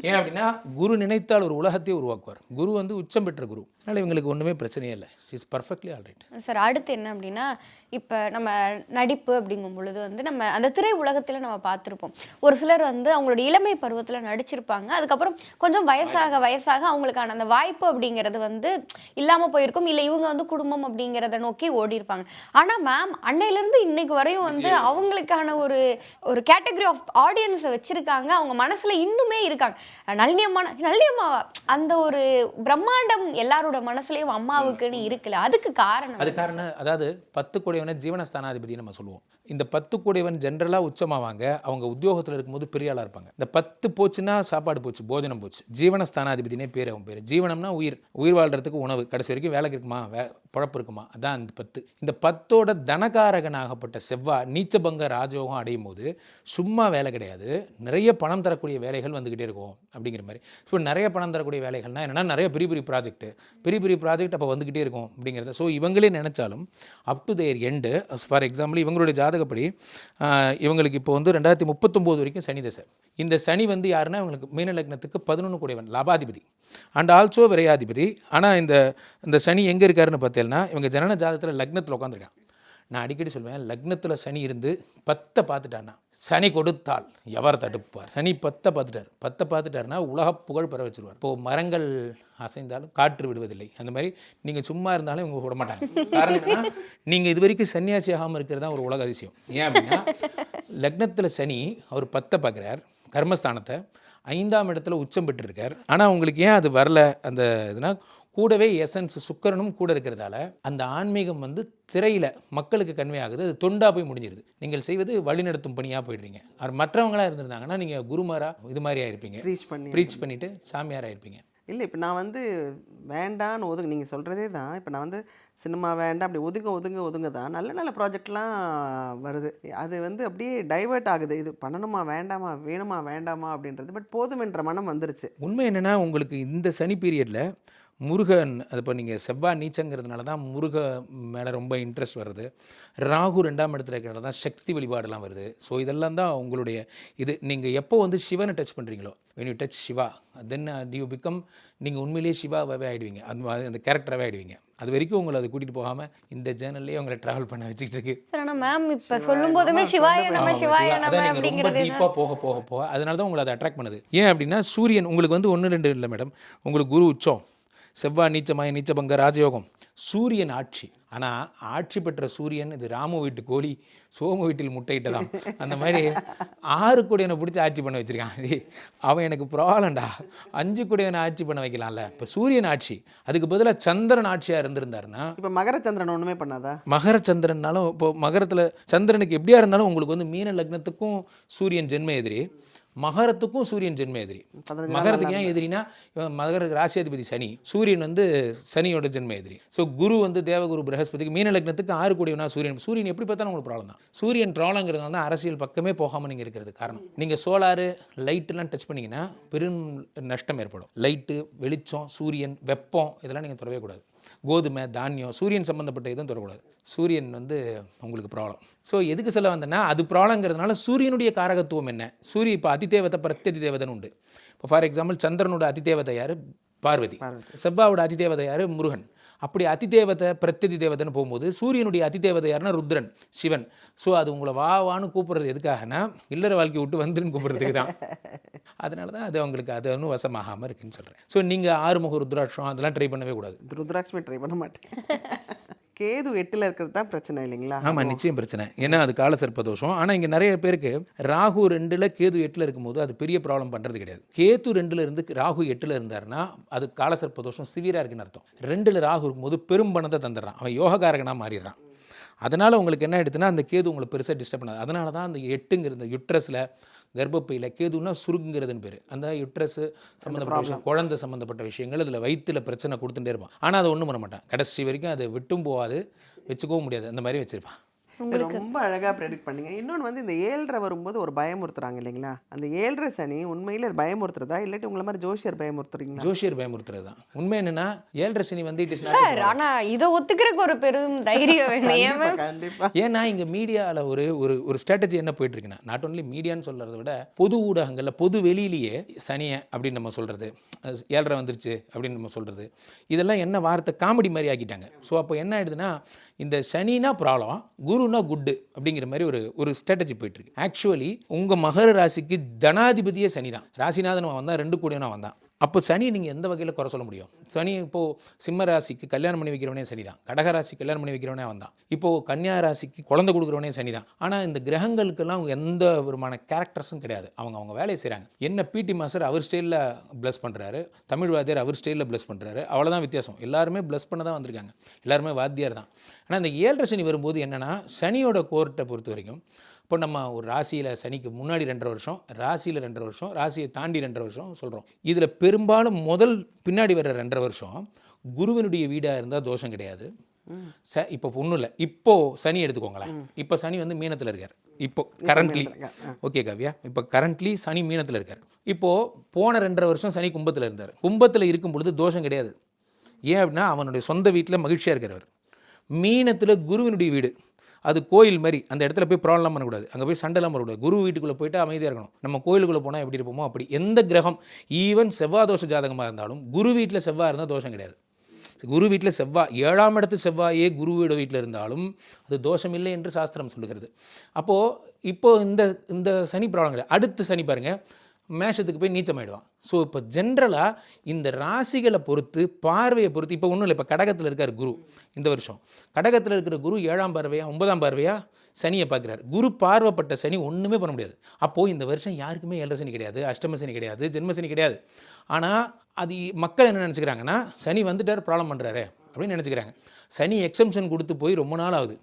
ஏன் அப்படின்னா, குரு நினைத்தால் ஒரு உலகத்தையே உருவாக்குவார். குரு வந்து உச்சம் பெற்ற குரு. அதனால் இவங்களுக்கு ஒன்றுமே பிரச்சனையே இல்லை. Is perfectly alright. சார், அடுத்து என்ன அப்படின்னா, இப்போ நம்ம நடிப்பு அப்படிங்கும் பொழுது வந்து நம்ம அந்த திரை உலகத்தில் நம்ம பார்த்துருப்போம். ஒரு சிலர் வந்து அவங்களோட இளமை பருவத்தில் நடிச்சிருப்பாங்க. அதுக்கப்புறம் கொஞ்சம் வயசாக அவங்களுக்கான அந்த வாய்ப்பு அப்படிங்கிறது வந்து இல்லாமல் போயிருக்கும். இல்லை, இவங்க வந்து குடும்பம் அப்படிங்கிறத நோக்கி ஓடி இருப்பாங்க. ஆனால் மேம் அன்னையிலேருந்து இன்னைக்கு வரையும் வந்து அவங்களுக்கான ஒரு கேட்டகரி ஆஃப் ஆடியன்ஸை வச்சுருக்காங்க. அவங்க மனசில் இன்னுமே இருக்காங்க. நளினி அம்மா அந்த ஒரு பிரம்மாண்டம் எல்லாரோட மனசுலேயும் அம்மாவுக்குன்னு இருக்குல்ல, அதுக்கு காரணம்? அது காரணம், அதாவது 10 கோடியவனை ஜீவனஸ்தானாதிபதி நம்ம சொல்லுவோம். இந்த 10 கோடியவன் ஜென்ரலாக உச்சமாவாங்க. அவங்க உத்தியோகத்தில் இருக்கும்போது பெரிய ஆளாக இருப்பாங்க. இந்த 10 போச்சுன்னா சாப்பாடு போச்சு, போஜனம் போச்சு. ஜீவனஸ்தானாதிபதினே பேர். அவன் பேர் ஜீவனம்னா உயிர் வாழ்கிறதுக்கு உணவு. கடைசி வரைக்கும் வேலைக்கு இருக்குமா, பொழப்பு இருக்குமா, அதான் இந்த 10. இந்த 10ஓட தனகாரகனாகப்பட்ட செவ்வாய் நீச்சபங்க ராஜயோகம் அடையும் போது சும்மா வேலை கிடையாது, நிறைய பணம் தரக்கூடிய வேலைகள் வந்துக்கிட்டே இருக்கும் அப்படிங்கிற மாதிரி. ஸோ நிறைய பணம் தரக்கூடிய வேலைகள்னால் என்னென்னா, நிறைய பெரிய பெரிய ப்ராஜெக்ட் அப்போ வந்துக்கிட்டே இருக்கும் அப்படிங்கிறத. ஸோ இவங்களே நினச்சாலும் up to their end, for example இவங்களுடைய ஜாதகப்படி இவங்களுக்கு இப்போ வந்து 2039 வரைக்கும் சனி தசை. இந்த சனி வந்து யாருன்னா, இவங்களுக்கு மீன லக்னத்துக்கு 11 கூடையவன், லாபாதிபதி அண்ட் ஆல்சோ விரையாதிபதி. ஆனால் இந்த சனி எங்கே இருக்காருன்னு பார்த்தீங்கன்னா, இவங்க ஜனன ஜாதகத்தில் லக்னத்தில் உட்காந்துருக்காங்க. நான் அடிக்கடி சொல்வேன், லக்னத்தில் சனி இருந்து 10 பார்த்துட்டான்னா, சனி கொடுத்தால் எவர் தடுப்பார்? சனி 10 பார்த்துட்டார். 10 பார்த்துட்டாருன்னா உலக புகழ் பெற வச்சிருவார். இப்போது மரங்கள் அசைந்தாலும் காற்று விடுவதில்லை, அந்த மாதிரி நீங்கள் சும்மா இருந்தாலும் இவங்க விட மாட்டாங்க. காரணம் என்னன்னா, நீங்கள் இது வரைக்கும் சன்னியாசி ஆகாமல் இருக்கிறது தான் ஒரு உலக அதிசயம். ஏன் அப்படின்னா, லக்னத்தில் சனி அவர் 10 பார்க்குறார், கர்மஸ்தானத்தை 5ஆம் இடத்துல உச்சம் பெற்றிருக்கார். ஆனால் உங்களுக்கு ஏன் அது வரல அந்த இதுனா, கூடவே எசன்ஸ் சுக்கரனும் கூட இருக்கிறதால அந்த ஆன்மீகம் வந்து திரையில் மக்களுக்கு கன்வே ஆகுது, அது தொண்டா போய் முடிஞ்சிருது. நீங்கள் செய்வது வழிநடத்தும் பணியாக போயிடுறீங்க. அது மற்றவங்களாக இருந்திருந்தாங்கன்னா நீங்கள் குருமாரா இது மாதிரி ஆயிருப்பீங்க, ப்ரீச் பண்ணிவிட்டு சாமியாராக இருப்பீங்க. இல்லை, இப்போ நான் வந்து வேண்டான்னு ஒதுங்க, நீங்கள் சொல்கிறதே தான். இப்போ நான் வந்து சினிமா வேண்டாம் அப்படி ஒதுங்க தான் நல்ல நல்ல ப்ராஜெக்ட்லாம் வருது. அது வந்து அப்படியே டைவர்ட் ஆகுது. இது பண்ணணுமா வேண்டாமா, வேணுமா வேண்டாமா அப்படின்றது. பட் போதுமென்ற மனம் வந்துருச்சு. உண்மை என்னென்னா, உங்களுக்கு இந்த சனி பீரியடில் முருகன், அது இப்போ நீங்கள் செவ்வாய் நீச்சங்கிறதுனால தான் முருக மேலே ரொம்ப இன்ட்ரெஸ்ட் வருது. ராகு 2ஆம் இடத்துல இருக்கிறனால தான் சக்தி வழிபாடெல்லாம் வருது. ஸோ இதெல்லாம் தான் உங்களுடைய இது. நீங்கள் எப்போ வந்து சிவனை டச் பண்ணுறீங்களோ, when you touch Siva, then you become, நீங்கள் உண்மையிலேயே சிவாவே ஆகிடுவீங்க, அந்த கேரக்டராகவே ஆகிடுவீங்க. அது வரைக்கும் உங்களை அதை கூட்டிகிட்டு போகாமல் இந்த ஜேர்னல்லே உங்களை ட்ராவல் பண்ண வச்சுக்கிட்டு இருக்கு. மேம் இப்போ சொல்லும் போதுமே சிவாய நம்ம ரொம்ப டீப்பாக போக அதனால தான் உங்களை அதை அட்ராக்ட் பண்ணுது. ஏன் அப்படின்னா, சூரியன் உங்களுக்கு வந்து 1, 2 இல்லை மேடம், உங்களுக்கு குரு உச்சம், செவ்வாய் நீச்சமாய நீச்சபங்க ராஜயோகம், சூரியன் ஆட்சி. ஆனால் ஆட்சி பெற்ற சூரியன் இது ராமு வீட்டு கோழி சோமு வீட்டில் முட்டையிட்டதான். அந்த மாதிரி 6 கூடையனை பிடிச்சி ஆட்சி பண்ண வச்சுருக்கான். அவன் எனக்கு ப்ராப்ளம்டா, 5 கூடையனை ஆட்சி பண்ண வைக்கலாம்ல. இப்போ சூரியன் ஆட்சி, அதுக்கு பதிலாக சந்திரன் ஆட்சியாக இருந்திருந்தாருன்னா, இப்போ மகர சந்திரன் ஒன்றுமே பண்ணாதா? மகர சந்திரன்னாலும் இப்போ மகரத்தில் சந்திரனுக்கு எப்படியா இருந்தாலும் உங்களுக்கு வந்து மீன லக்னத்துக்கும் சூரியன் ஜென்ம எதிரி, மகரத்துக்கும் சூரியன் ஜென்ம எதிரி. மகரத்துக்கு ஏன் எதிரினா, மகர ராசியாதிபதி சனி, சூரியன் வந்து சனியோட ஜென்ம எதிரி. ஸோ குரு வந்து தேவகுரு பிரகஸ்பதிக்கு, மீன லக்னத்துக்கு 6 கூடியவனா சூரியன் எப்படி பார்த்தாலும் உங்களுக்கு ப்ராப்ளம் தான். சூரியன் ப்ராப்ளங்கிறதுனால தான் அரசியல் பக்கமே போகாமல் நீங்கள் இருக்கிறது காரணம். நீங்கள் சோலாரு லைட்டுலாம் டச் பண்ணிங்கன்னா பெரும் நஷ்டம் ஏற்படும். லைட்டு, வெளிச்சம், சூரியன், வெப்பம், இதெல்லாம் நீங்கள் தொடவே கூடாது. கோதுமை, தானியம், சூரியன் சம்மந்தப்பட்ட எதுவும் தொடக்கூடாது. சூரியன் வந்து உங்களுக்கு ப்ராப்ளம். ஸோ எதுக்கு சொல்ல வந்தேன்னா, அது ப்ராப்ளங்கிறதுனால சூரியனுடைய காரகத்துவம் என்ன? சூரிய இப்போ அதிதேவதை பிரத்யதி தேவதைன்னு உண்டு. இப்போ ஃபார் எக்ஸாம்பிள் சந்திரனோட அதிதேவதை யார்? பார்வதி. செவ்வாவோட அதிதேவதை யார்? முருகன். அப்படி அதிதேவதை பிரத்யதி தேவதைன்னு போகும்போது சூரியனுடைய அதிதேவதை யாருன்னா ருத்ரன், சிவன். ஸோ அது உங்களை வான்னு கூப்பிட்றது எதுக்காகனா, இல்லற வாழ்க்கை விட்டு வந்துருன்னு கூப்பிட்றதுக்கு தான். அதனால தான் அது அவங்களுக்கு அது ஒன்றும் வசமாகாமல் இருக்குன்னு சொல்கிறேன். ஸோ நீங்கள் 6 முக ருத்ராட்சம் அதெல்லாம் ட்ரை பண்ணவே கூடாது. ருத்ராட்சமே ட்ரை பண்ண மாட்டேன். கேது 8ல் இருக்கிறது தான் பிரச்சனை இல்லைங்களா? ஆமாம், நிச்சயம் பிரச்சனை. ஏன்னா அது கால சர்ப்பதோஷம். ஆனால் இங்கே நிறைய பேருக்கு ராகு 2ல் கேது 8ல் இருக்கும்போது அது பெரிய ப்ராப்ளம் பண்ணுறது கிடையாது. கேது 2ல் இருந்து ராகு 8ல் இருந்தாருன்னா அது கால சர்ப்பதோஷம் சிவியராக இருக்குன்னு அர்த்தம். 2ல் ராகு இருக்கும்போது பெரும் பணத்தை தந்துடுறான், அவன் யோகக்காரகனாக மாறிடுறான். அதனால் உங்களுக்கு என்ன ஆகிடுதுன்னா, அந்த கேது உங்களை பெருசாக டிஸ்டர்ப் பண்ணாது. அதனால தான் அந்த 8ங்கிற இந்த யுட்ரஸில், கர்ப்பப்பையில், கேதுன்னா சுருங்குங்கிறதுன்னு பேர். அந்த யுட்ரஸ் சம்மந்தப்பட்ட விஷயம், குழந்தை சம்மந்தப்பட்ட விஷயங்கள், இதில் வயிற்றில் பிரச்சனை கொடுத்துட்டே இருப்பான். ஆனால் அதை ஒன்றும் பண்ண மாட்டான். கடைசி வரைக்கும் அதை விட்டும் போகாது, வச்சுக்கவும் முடியாது, அந்த மாதிரி வச்சுருப்பான். ரொம்ப அழகாக ப்ரெடிக்ட் பண்ணீங்க. இன்னொன்று வந்து இந்த 7.5 வரும்போது ஒரு பயமுறுத்துறாங்க இல்லைங்களா? அந்த 7.5 சனி உண்மையிலே அது பயமுறுத்துறதா, இல்லாட்டி உங்களை மாதிரி ஜோஷியர் பயமுறுத்துறீங்களா? ஜோஷியர் பயமுறுத்துறது தான் உண்மை. என்னன்னா 7.5 சனி வந்து இட் இஸ் சார், ஆனா இதை ஒத்துக்கிறதுக்கு ஒரு பெரும் தைரியம் வேணும். கண்டிப்பா. ஏன்னா இங்கே மீடியாவில் ஒரு ஸ்ட்ராட்டஜி என்ன போயிட்டு இருக்குன்னா, நாட் ஒன்லி மீடியான்னு சொல்கிறத விட பொது ஊடகங்களில், பொது வெளியிலேயே சனியை அப்படின்னு நம்ம சொல்கிறது, 7.5 வந்துருச்சு அப்படின்னு நம்ம சொல்கிறது, இதெல்லாம் என்ன வார்த்தை காமெடி மாதிரி ஆக்கிட்டாங்க. ஸோ அப்போ என்ன ஆயிடுதுன்னா, இந்த சனினா ப்ராப்ளம், குருனா குட்டு அப்படிங்கிற மாதிரி ஒரு ஸ்ட்ராட்டஜி போயிட்டுருக்கு. ஆக்சுவலி உங்கள் மகர ராசிக்கு தனாதிபதியே சனி தான். ராசிநாதன் வந்தால் 2 கூடியவனா வந்தான். அப்போ சனி நீங்கள் எந்த வகையில் குறை சொல்ல முடியும்? சனி இப்போது சிம்ம ராசிக்கு கல்யாணம் பண்ணி வைக்கிறவனே சனி தான். கடக ராசிக்கு கல்யாணம் பண்ணி வைக்கிறவனே வந்தான். இப்போது கன்னியா ராசிக்கு குழந்தை கொடுக்குறவனே சனி தான். ஆனால் இந்த கிரகங்களுக்கெல்லாம் எந்த விதமான கேரக்டர்ஸும் கிடையாது. அவங்க வேலையை செய்கிறாங்க. என்ன பிடி மாஸ்டர் அவர் ஸ்டைலில் ப்ளஸ் பண்ணுறாரு, தமிழ் வாத்தியார் அவர் ஸ்டைலில் ப்ளஸ் பண்ணுறாரு, அவ்வளோதான் வித்தியாசம். எல்லாருமே ப்ளஸ் பண்ண தான் வந்திருக்காங்க, எல்லாருமே வாத்தியார் தான். ஆனால் இந்த 7.5 சனி வரும்போது என்னென்னா, சனியோட கோர்ட்டை பொறுத்த வரைக்கும் இப்போ நம்ம ஒரு ராசியில் சனிக்கு முன்னாடி 2.5 வருஷம், ராசியில் 2.5 வருஷம், ராசியை தாண்டி 2.5 வருஷம் சொல்கிறோம். இதில் பெரும்பாலும் பின்னாடி வர்ற 2.5 வருஷம் குருவினுடைய வீடாக இருந்தால் தோஷம் கிடையாது. இப்போ ஒன்றும் இல்லை. இப்போது சனி எடுத்துக்கோங்களேன். இப்போ சனி வந்து மீனத்தில் இருக்கார். இப்போ கரண்ட்லி ஓகே காவ்யா, இப்போ கரண்ட்லி சனி மீனத்தில் இருக்கார். இப்போது போன 2.5 வருஷம் சனி கும்பத்தில் இருந்தார். கும்பத்தில் இருக்கும் பொழுது தோஷம் கிடையாது. ஏன் அப்படின்னா அவனுடைய சொந்த வீட்டில் மகிழ்ச்சியாக இருக்கிறவர். மீனத்தில் குருவினுடைய வீடு, அது கோயில் மாதிரி, அந்த இடத்துல போய் ப்ராப்ளம் பண்ணக்கூடாது, அங்கே போய் சண்டைலாம் பண்ணக்கூடாது. குரு வீட்டுக்குள்ளே போய்ட்டு அமைதியாக இருக்கணும். நம்ம கோயிலுக்குள்ளே போனால் எப்படி இருப்போமோ அப்படி. எந்த கிரகம், ஈவன் செவ்வாய் தோஷ ஜாதகமாக இருந்தாலும் குரு வீட்டில் செவ்வாய் இருந்தால் தோஷம் கிடையாது. குரு வீட்டில் செவ்வாய் 7ஆம் இடத்து செவ்வாயே குருவோட வீட்டில் இருந்தாலும் அது தோஷம் இல்லை என்று சாஸ்திரம் சொல்லுகிறது. இப்போது இந்த சனி ப்ராப்ளம் கிடையாது. அடுத்த சனி பாருங்கள் மேஷத்துக்கு போய் நீச்சமாயிடுவான். ஸோ இப்போ ஜென்ரலாக இந்த ராசிகளை பொறுத்து பார்வையை பொறுத்து இப்போ ஒன்றும் இல்லை. இப்போ கடகத்தில் இருக்கார் குரு இந்த வருஷம். கடகத்தில் இருக்கிற குரு 7ஆம் பார்வையா 9ஆம் பார்வையா சனியை பார்க்குறாரு. குரு பார்வைப்பட்ட சனி ஒன்றுமே பண்ண முடியாது. அப்போது இந்த வருஷம் யாருக்குமே 7 சனி கிடையாது, அஷ்டம சனி கிடையாது, ஜென்ம சனி கிடையாது. ஆனால் அது மக்கள் என்ன நினச்சிக்கிறாங்கன்னா சனி வந்துட்டார் ப்ராப்ளம் பண்ணுறாரு அப்படின்னு நினச்சிக்கிறாங்க. சனி எக்ஸம்ஷன் கொடுத்து போய் ரொம்ப நாள் ஆகுது.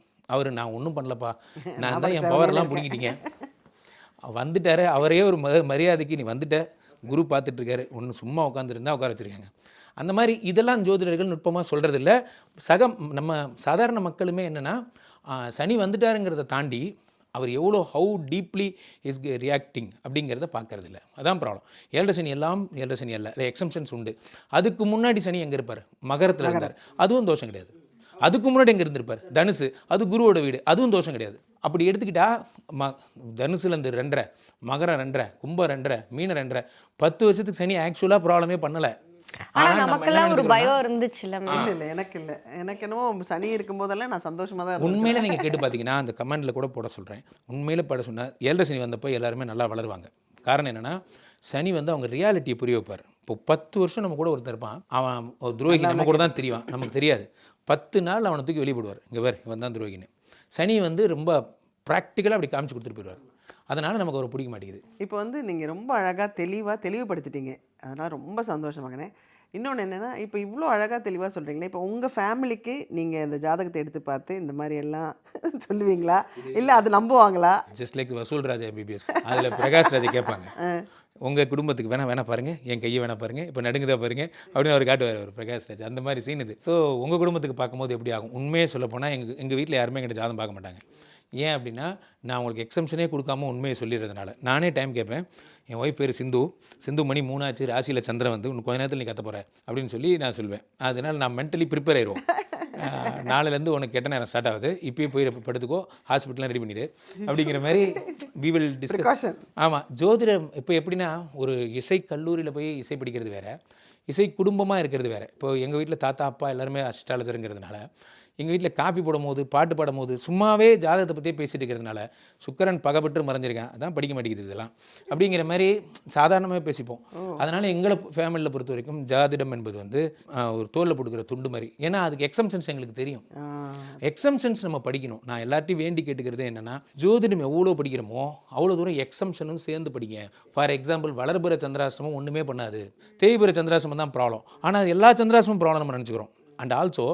நான் ஒன்றும் பண்ணலப்பா, நான் தான் என் பவர்லாம் பிடிக்கிட்டீங்க வந்துட்டார். அவரே ஒரு மரியாதைக்கு நீ வந்துட்ட குரு பார்த்துட்ருக்காரு, ஒன்று சும்மா உட்காந்துருந்தா உட்கார வச்சுருக்காங்க. அந்த மாதிரி இதெல்லாம் ஜோதிடர்கள் நுட்பமாக சொல்கிறதில்ல. நம்ம சாதாரண மக்களுமே என்னென்னா சனி வந்துட்டாருங்கிறத தாண்டி அவர் எவ்வளோ ஹவு டீப்லி இஸ் ரியாக்டிங் அப்படிங்கிறத பார்க்கறதில்ல. அதான் ப்ராப்ளம். 7 சனி எல்லாம் 7 சனி அல்ல, எக்ஸம்ஷன்ஸ் உண்டு. அதுக்கு முன்னாடி சனி எங்கே இருப்பார்? மகரத்தில் இருந்தார், அதுவும் தோஷம் கிடையாது. அதுக்கு முன்னாடி எங்கே இருந்திருப்பார்? தனுசு, அது குருவோட வீடு, அதுவும் தோஷம் கிடையாது. அப்படி எடுத்துக்கிட்டால் தனுசுலேருந்து 2.5, மகரம் 2.5, கும்பம் 2.5, மீன 2.5, 10 வருஷத்துக்கு சனி ஆக்சுவலாக ப்ராப்ளமே பண்ணலை. ஆனால் நமக்கெல்லாம் ஒரு பயம் இருந்துச்சு. இல்லை எனக்கு என்னமோ சனி இருக்கும் போதெல்லாம் நான் சந்தோஷமாக தான். உண்மையில நீங்கள் கேட்டு பார்த்தீங்கன்னா அந்த கமெண்டில் கூட போட சொல்கிறேன். உண்மையில பட சொன்னால் 7 சனி வந்தப்போ எல்லாருமே நல்லா வளருவாங்க. காரணம் என்னென்னா சனி அவங்க ரியாலிட்டியை புரிய வைப்பார். இப்போ 10 வருஷம் நம்ம கூட ஒருத்தர் இருப்பான், அவன் ஒரு துரோகி நம்ம கூட தான் தெரியும், நமக்கு தெரியாது. 10 நாள் அவனை தூக்கி வெளிப்படுவார், இங்கே வேறு இவன் தான் துரோகின்னு. சனி ரொம்ப ப்ராக்டிக்கலாக அப்படி காமிச்சு கொடுத்துட்டு போயிடுவார். அதனால் நமக்கு ஒரு பிடிக்க மாட்டேங்குது. இப்போ நீங்கள் ரொம்ப அழகாக தெளிவுபடுத்திட்டீங்க, அதனால் ரொம்ப சந்தோஷமாகனே. இன்னொன்று என்னென்னா, இப்போ இவ்வளோ அழகாக தெளிவாக சொல்கிறீங்களே, இப்போ உங்கள் ஃபேமிலிக்கு நீங்கள் இந்த ஜாதகத்தை எடுத்து பார்த்து இந்த மாதிரி எல்லாம் சொல்லுவீங்களா, இல்லை அது நம்புவாங்களா? ஜஸ்ட் லைக் வசூல் ராஜா MBBS அதில் பிரகாஷ் ராஜா கேட்பாங்க, உங்கள் குடும்பத்துக்கு வேணா பாருங்கள், என் கையை வேணா பாருங்கள், இப்போ நடுங்குதா பாருங்கள் அப்படின்னு அவர் காட்டுவார் அவர் பிரகாஷ் ராஜ். அந்த மாதிரி சீன் இது. ஸோ உங்கள் குடும்பத்துக்கு பார்க்கும்போது எப்படி ஆகும்? உண்மையே சொல்ல போனால் எங்கள் வீட்டில் யாருமே எங்கிட்ட ஜாதகம் பார்க்க மாட்டாங்க. ஏன் அப்படின்னா நான் உங்களுக்கு எக்ஸம்ஷனே கொடுக்காம உண்மையை சொல்லிடுறதுனால. நானே டைம் கேட்பேன். என் ஒய்ஃப் பேர் சிந்து மணி 3 ஆச்சு, ராசியில் சந்திரன் வந்து இன்னும் கொஞ்ச நேரத்தில் நீ கற்ற போகிற அப்படின்னு சொல்லி நான் சொல்வேன். அதனால் நான் மென்டலி ப்ரிப்பேர் ஆயிடுவோம். நாளிலேருந்து உனக்கு கெட்ட நேரம் ஸ்டார்ட் ஆகுது, இப்போயே போய் படுத்துக்கோ, ஹாஸ்பிட்டலாம் ரெடி பண்ணிடு அப்படிங்கிற மாதிரி வி வில் டிஸ்கஸ். ஆமாம், ஜோதிடம் இப்போ எப்படின்னா ஒரு இசை கல்லூரியில் போய் இசை படிக்கிறது வேறு, இசை குடும்பமாக இருக்கிறது வேறு. இப்போ எங்கள் வீட்டில் தாத்தா அப்பா எல்லாருமே அஸ்ட்ராலஜருங்கிறதுனால எங்கள் வீட்டில் காப்பி போடும்போது பாட்டு பாடும்போது சும்மாவே ஜாதகத்தை பற்றியே பேசிட்டு இருக்கிறதுனால சுக்கிரன் பகப்பட்டு மறைஞ்சிருக்கேன், அதான் படிக்க மாட்டேங்குது இதெல்லாம் அப்படிங்கிற மாதிரி சாதாரணமாக பேசிப்போம். அதனால் எங்களை ஃபேமிலியில் பொறுத்த வரைக்கும் ஜாதிடம் என்பது ஒரு தோலில் போட்டுக்கிற துண்டு மாதிரி. ஏன்னா அதுக்கு எக்ஸம்ஷன்ஸ் எங்களுக்கு தெரியும். எக்ஸம்ஷன்ஸ் நம்ம படிக்கணும். நான் எல்லாத்தையும் வேண்டி கேட்டுக்கிறது என்னென்னா, ஜோதிடம் எவ்வளோ படிக்கிறோமோ அவ்வளோ தூரம் எக்ஸம்ஷனும் சேர்ந்து படிங்க. ஃபார் எக்ஸாம்பிள் வளர்புற சந்திராஷ்டமம் ஒன்றுமே பண்ணாது, தேய்புற சந்திராஷ்டமம் தான் ப்ராப்ளம். ஆனால் எல்லா சந்திராஷ்டமும் ப்ராப்ளம் நம்ம நினச்சிக்கிறோம். அண்ட் ஆல்சோ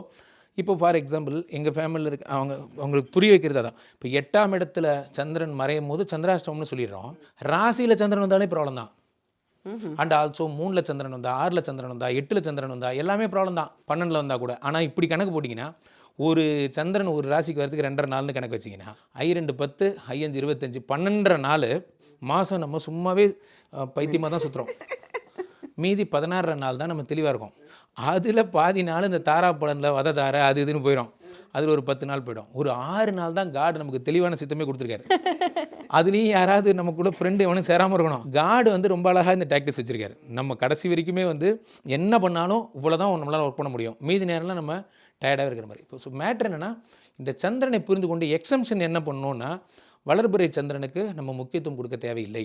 இப்போ ஃபார் எக்ஸாம்பிள் எங்கள் ஃபேமிலியில் இருக்க அவங்களுக்கு புரிய வைக்கிறது தான். இப்போ 8ஆம் இடத்துல சந்திரன் மறையும் போது சந்திராஷ்டமம்னு சொல்லிடுறோம். ராசியில் சந்திரன் வந்தாலே ப்ராப்ளம் தான். அண்ட் ஆல்சோ 3ல் சந்திரன் வந்தா, 6ல் சந்திரன் வந்தா, 8ல் சந்திரன் வந்தா எல்லாமே ப்ராப்ளம் தான், 12ல் வந்தால் கூட. ஆனால் இப்படி கணக்கு போட்டிங்கன்னா ஒரு சந்திரன் ஒரு ராசிக்கு வரதுக்கு 2.5 நாள்னு கணக்கு வச்சிங்கன்னா I2 10, I5 25, 12.5 நாள் மாதம் நம்ம சும்மாவே பைத்தியமாக தான் சுற்றுறோம். மீதி 16 நாள் தான் நம்ம தெளிவாக இருக்கும். அதில் பாதி நாள் இந்த தாரா பலனில் வத தாரை அது இதுன்னு போயிடும். அதில் ஒரு 10 நாள் போயிடும். ஒரு 6 நாள் தான் காடு நமக்கு தெளிவான சித்தமே கொடுத்துருக்காரு. அதுலேயும் யாராவது நம்ம கூட ஃப்ரெண்டு எவனும் சேராமல் இருக்கணும். காடு ரொம்ப அழகாக இந்த டாக்டிக்ஸ் வச்சுருக்காரு. நம்ம கடைசி வரைக்குமே என்ன பண்ணாலும் இவ்வளோ தான் நம்மளால் ஒர்க் பண்ண முடியும், மீதி நேரம்லாம் நம்ம டயர்டாக இருக்கிற மாதிரி. இப்போ மேட்ரு என்னென்னா, இந்த சந்திரனை புரிந்து கொண்டு எக்ஸம்ஷன் என்ன பண்ணணுன்னா, வளர்பிறை சந்திரனுக்கு நம்ம முக்கியத்துவம் கொடுக்க தேவையில்லை,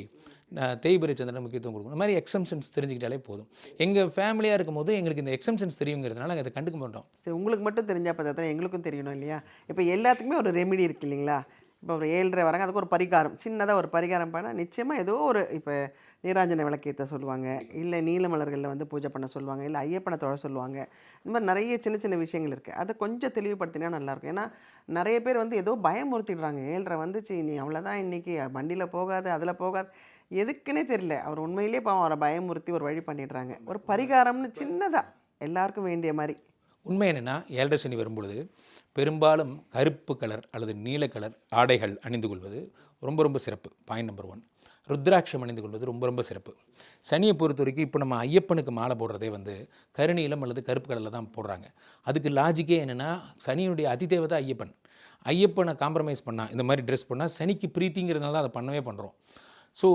தேய்பிறை சந்திரனுக்கு முக்கியத்துவம் கொடுக்கணும். இந்த மாதிரி எக்ஸம்ஷன்ஸ் தெரிஞ்சுக்கிட்டாலே போதும். எங்கள் ஃபேமிலியாக இருக்கும் போது எங்களுக்கு இந்த எக்ஸம்ஷன்ஸ் தெரியுங்கிறதுனால நாங்கள் அதை கண்டுக்க மாட்டோம். உங்களுக்கு மட்டும் தெரிஞ்சால் பார்த்தா எங்களுக்கும் தெரியணும் இல்லையா? இப்போ எல்லாத்துக்குமே ஒரு ரெமிடி இருக்குது இல்லைங்களா? இப்போ ஒரு 7:30 வராங்க, அதுக்கு ஒரு பரிகாரம், சின்னதாக ஒரு பரிகாரம் பண்ணால் நிச்சயமாக ஏதோ ஒரு, இப்போ நீராஞ்சனை விளக்கேற்ற சொல்லுவாங்க, இல்லை நீல மலர்களில் பூஜை பண்ண சொல்லுவாங்க, இல்லை ஐயப்பனை தொழ சொல்லுவாங்க. இந்த மாதிரி நிறைய சின்ன சின்ன விஷயங்கள் இருக்குது. அதை கொஞ்சம் தெளிவுபடுத்தினா நல்லாயிருக்கும். ஏன்னா நிறைய பேர் ஏதோ பயமுறுத்திடுறாங்க. 7:30 வந்துச்சு, நீ அவ்வளோதான், இன்றைக்கி வண்டியில் போகாது, அதில் போகாது, எதுக்குன்னே தெரியல. அவர் உண்மையிலேயே பாவம் அவரை பயமுறுத்தி ஒரு வழி பண்ணிடுறாங்க. ஒரு பரிகாரம்னு சின்னதாக எல்லாருக்கும் வேண்டிய மாதிரி. உண்மை என்னென்னா, 7:30 சனி வரும்பொழுது பெரும்பாலும் கருப்பு கலர் அல்லது நீல கலர் ஆடைகள் அணிந்து கொள்வது ரொம்ப ரொம்ப சிறப்பு. Point number 1. ருத்ராட்சம் அணிந்து கொள்வது ரொம்ப ரொம்ப சிறப்பு. சனியை பொறுத்த வரைக்கும் இப்போ நம்ம ஐயப்பனுக்கு மாலை போடுறதே கருநீலம் அல்லது கருப்பு கலரில் தான் போடுறாங்க. அதுக்கு லாஜிக்கே என்னென்னா, சனியுடைய அதிதேவதை ஐயப்பன். ஐயப்பனை காம்ப்ரமைஸ் பண்ணால், இந்த மாதிரி ட்ரெஸ் பண்ணால் சனிக்கு பிரீத்திங்கிறதுனால அதை பண்ணவே பண்ணுறோம். ஸோ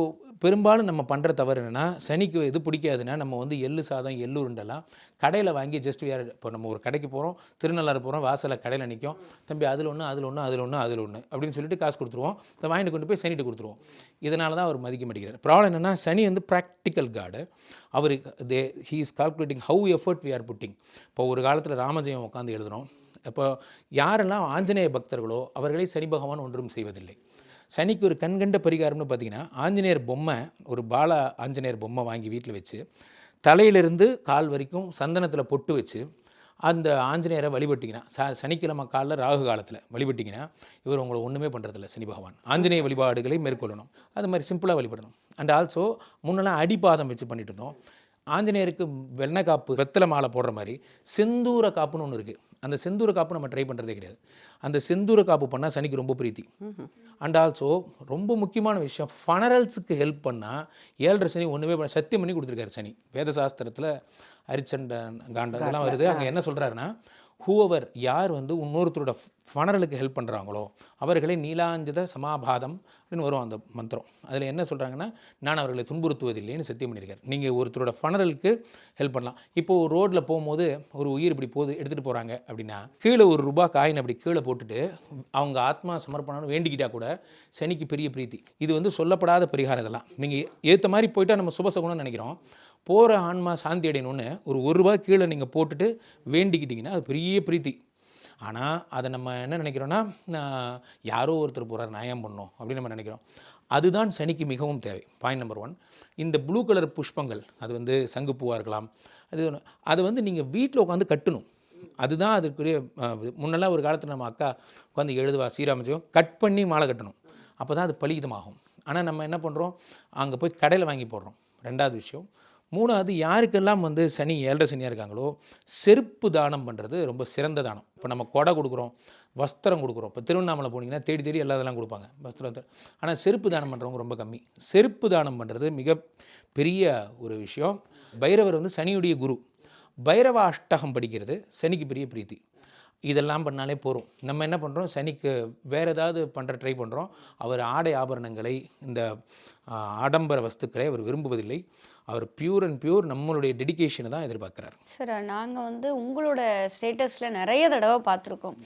பெரும்பாலும் நம்ம பண்ணுற தவறு என்னென்னா, சனிக்கு எது பிடிக்காதுன்னா, நம்ம வந்து எள்ளு சாதம், எள்ளு உருண்டெல்லாம் கடையில் வாங்கி ஜஸ்ட் இப்போ நம்ம ஒரு கடைக்கு போகிறோம், திருநள்ளாறு போகிறோம், வாசலில் கடையில் நிற்கும், தம்பி அதில் ஒன்று அதில் ஒன்று அதில் ஒன்று அதில் ஒன்று அப்படின்னு சொல்லிட்டு காசு கொடுத்துருவோம். அதை வாங்கிட்டு கொண்டு போய் சனிகிட்ட கொடுத்துருவோம். இதனால தான் அவர் மதிக்க மாட்டேங்கிறார். ப்ராப்ளம் என்னென்னா, சனி வந்து ப்ராக்டிக்கல் காடு. அவர் he is calculating how effort we are putting. இப்போ ஒரு காலத்தில் ராமஜெயம் உட்காந்து எழுதுகிறோம். இப்போ யாரெல்லாம் ஆஞ்சநேய பக்தர்களோ அவர்களை சனி பகவான் ஒன்றும் செய்வதில்லை. சனிக்கு ஒரு கண்கண்ட பரிகாரம்னு பார்த்தீங்கன்னா, ஆஞ்சநேயர் பொம்மை, ஒரு பாலா ஆஞ்சநேயர் பொம்மை வாங்கி வீட்டில் வச்சு தலையிலிருந்து கால் வரைக்கும் சந்தனத்தில் பொட்டு வச்சு அந்த ஆஞ்சநேயரை வழிபட்டிங்கன்னா, சனிக்கிழமை காலில் ராகு காலத்தில் வழிபட்டிங்கன்னா இவர் உங்களை ஒன்றுமே பண்ணுறதில்ல சனி பகவான். ஆஞ்சநேய வழிபாடுகளை மேற்கொள்ளணும். அது மாதிரி சிம்பிளாக வழிபடணும். அண்ட் ஆல்சோ முன்னெல்லாம் அடிப்பாதம் வச்சு பண்ணிட்டு இருந்தோம். ஆஞ்சநேயருக்கு வெண்ணெய் காப்பு, வெத்தலை மாலை போடுற மாதிரி செந்தூர காப்புன்னு ஒன்று இருக்குது. அந்த செந்தூர காப்பு நம்ம ட்ரை பண்ணுறதே கிடையாது. அந்த செந்தூர காப்பு பண்ணால் சனிக்கு ரொம்ப பிரீத்தி. அண்ட் ஆல்சோ ரொம்ப முக்கியமான விஷயம், ஃபனரல்ஸுக்கு ஹெல்ப் பண்ணால் 7.5 சனி ஒன்றுமே சத்தியம் பண்ணி கொடுத்துருக்காரு சனி. வேதசாஸ்திரத்தில் அரிச்சண்டன் காண்டம் இதெல்லாம் வருது. அங்கே என்ன சொல்கிறாருன்னா, ஹூவர் யார் வந்து இன்னொருத்தரோட ஃபனரலுக்கு ஹெல்ப் பண்ணுறாங்களோ அவர்களை நீலாஞ்சத சமாபாதம் அப்படின்னு வரும் அந்த மந்திரம். அதில் என்ன சொல்கிறாங்கன்னா, நான் அவர்களை துன்புறுத்துவதில்லைன்னு சத்தியம் பண்ணியிருக்காரு. நீங்கள் ஒருத்தரோட ஃபனரலுக்கு ஹெல்ப் பண்ணலாம். இப்போது ரோட்டில் போகும்போது ஒரு உயிர் இப்படி போகுது, எடுத்துகிட்டு போகிறாங்க அப்படின்னா, கீழே ₹1 காயின் அப்படி கீழே போட்டுட்டு அவங்க ஆத்மா சமர்ப்பணம்னு வேண்டிக்கிட்டால் கூட சனிக்கு பெரிய பிரீத்தி. இது வந்து சொல்லப்படாத பரிகாரம். இதெல்லாம் நீங்கள் ஏற்ற மாதிரி போயிட்டால் நம்ம சுபசகுணம்னு நினைக்கிறோம். போகிற ஆன்மா சாந்தி அடையணும்னு ஒரு ₹1 கீழே நீங்கள் போட்டுட்டு வேண்டிக்கிட்டிங்கன்னா அது பெரிய பிரீத்தி. ஆனால் அதை நம்ம என்ன நினைக்கிறோன்னா, யாரோ ஒருத்தர் போகிறார் நியாயம் பண்ணோம் அப்படின்னு நம்ம நினைக்கிறோம். அதுதான் சனிக்கு மிகவும் தேவை. Point number 1. இந்த ப்ளூ கலர் புஷ்பங்கள், அது வந்து சங்குப்பூவாக இருக்கலாம், அது வந்து நீங்கள் வீட்டில் உட்காந்து கட்டணும். அதுதான் அதுக்குரிய முன்னெல்லாம் ஒரு காலத்தில் நம்ம அக்கா உட்காந்து எழுதுவா ஸ்ரீராமஜெயம், கட் பண்ணி மாலை கட்டணும். அப்போ தான் அது பலிதமாகும். ஆனால் நம்ம என்ன பண்ணுறோம், அங்கே போய் கடையில் வாங்கி போடுறோம். 2வது விஷயம். 3வது, யாருக்கெல்லாம் வந்து சனி 7.5 சனியாக இருக்காங்களோ செருப்பு தானம் பண்ணுறது ரொம்ப சிறந்த தானம். இப்போ நம்ம கொடை கொடுக்குறோம், வஸ்திரம் கொடுக்குறோம். இப்போ திருவண்ணாமலை போனீங்கன்னா தேடி தேடி எல்லாதெல்லாம் கொடுப்பாங்க வஸ்திரத்தை. ஆனால் செருப்பு தானம் பண்ணுறவங்க ரொம்ப கம்மி. செருப்பு தானம் பண்ணுறது மிக பெரிய ஒரு விஷயம். பைரவர் வந்து சனியுடைய குரு. பைரவ அஷ்டகம் படிக்கிறது சனிக்கு பெரிய பிரீத்தி. இதெல்லாம் பண்ணாலே போகிறோம். நம்ம என்ன பண்ணுறோம், சனிக்கு வேறு ஏதாவது பண்ணுற ட்ரை பண்ணுறோம். அவர் ஆடை ஆபரணங்களை, இந்த ஆடம்பர வஸ்துக்களை அவர் விரும்புவதில்லை. அவர் பியூர் அண்ட் பியூர் நம்மளுடைய டெடிகேஷனை தான் எதிர்பார்க்குறாரு. சார், நாங்கள் வந்து உங்களோட ஸ்டேட்டஸில் நிறைய தடவை பார்த்துருக்கோம்.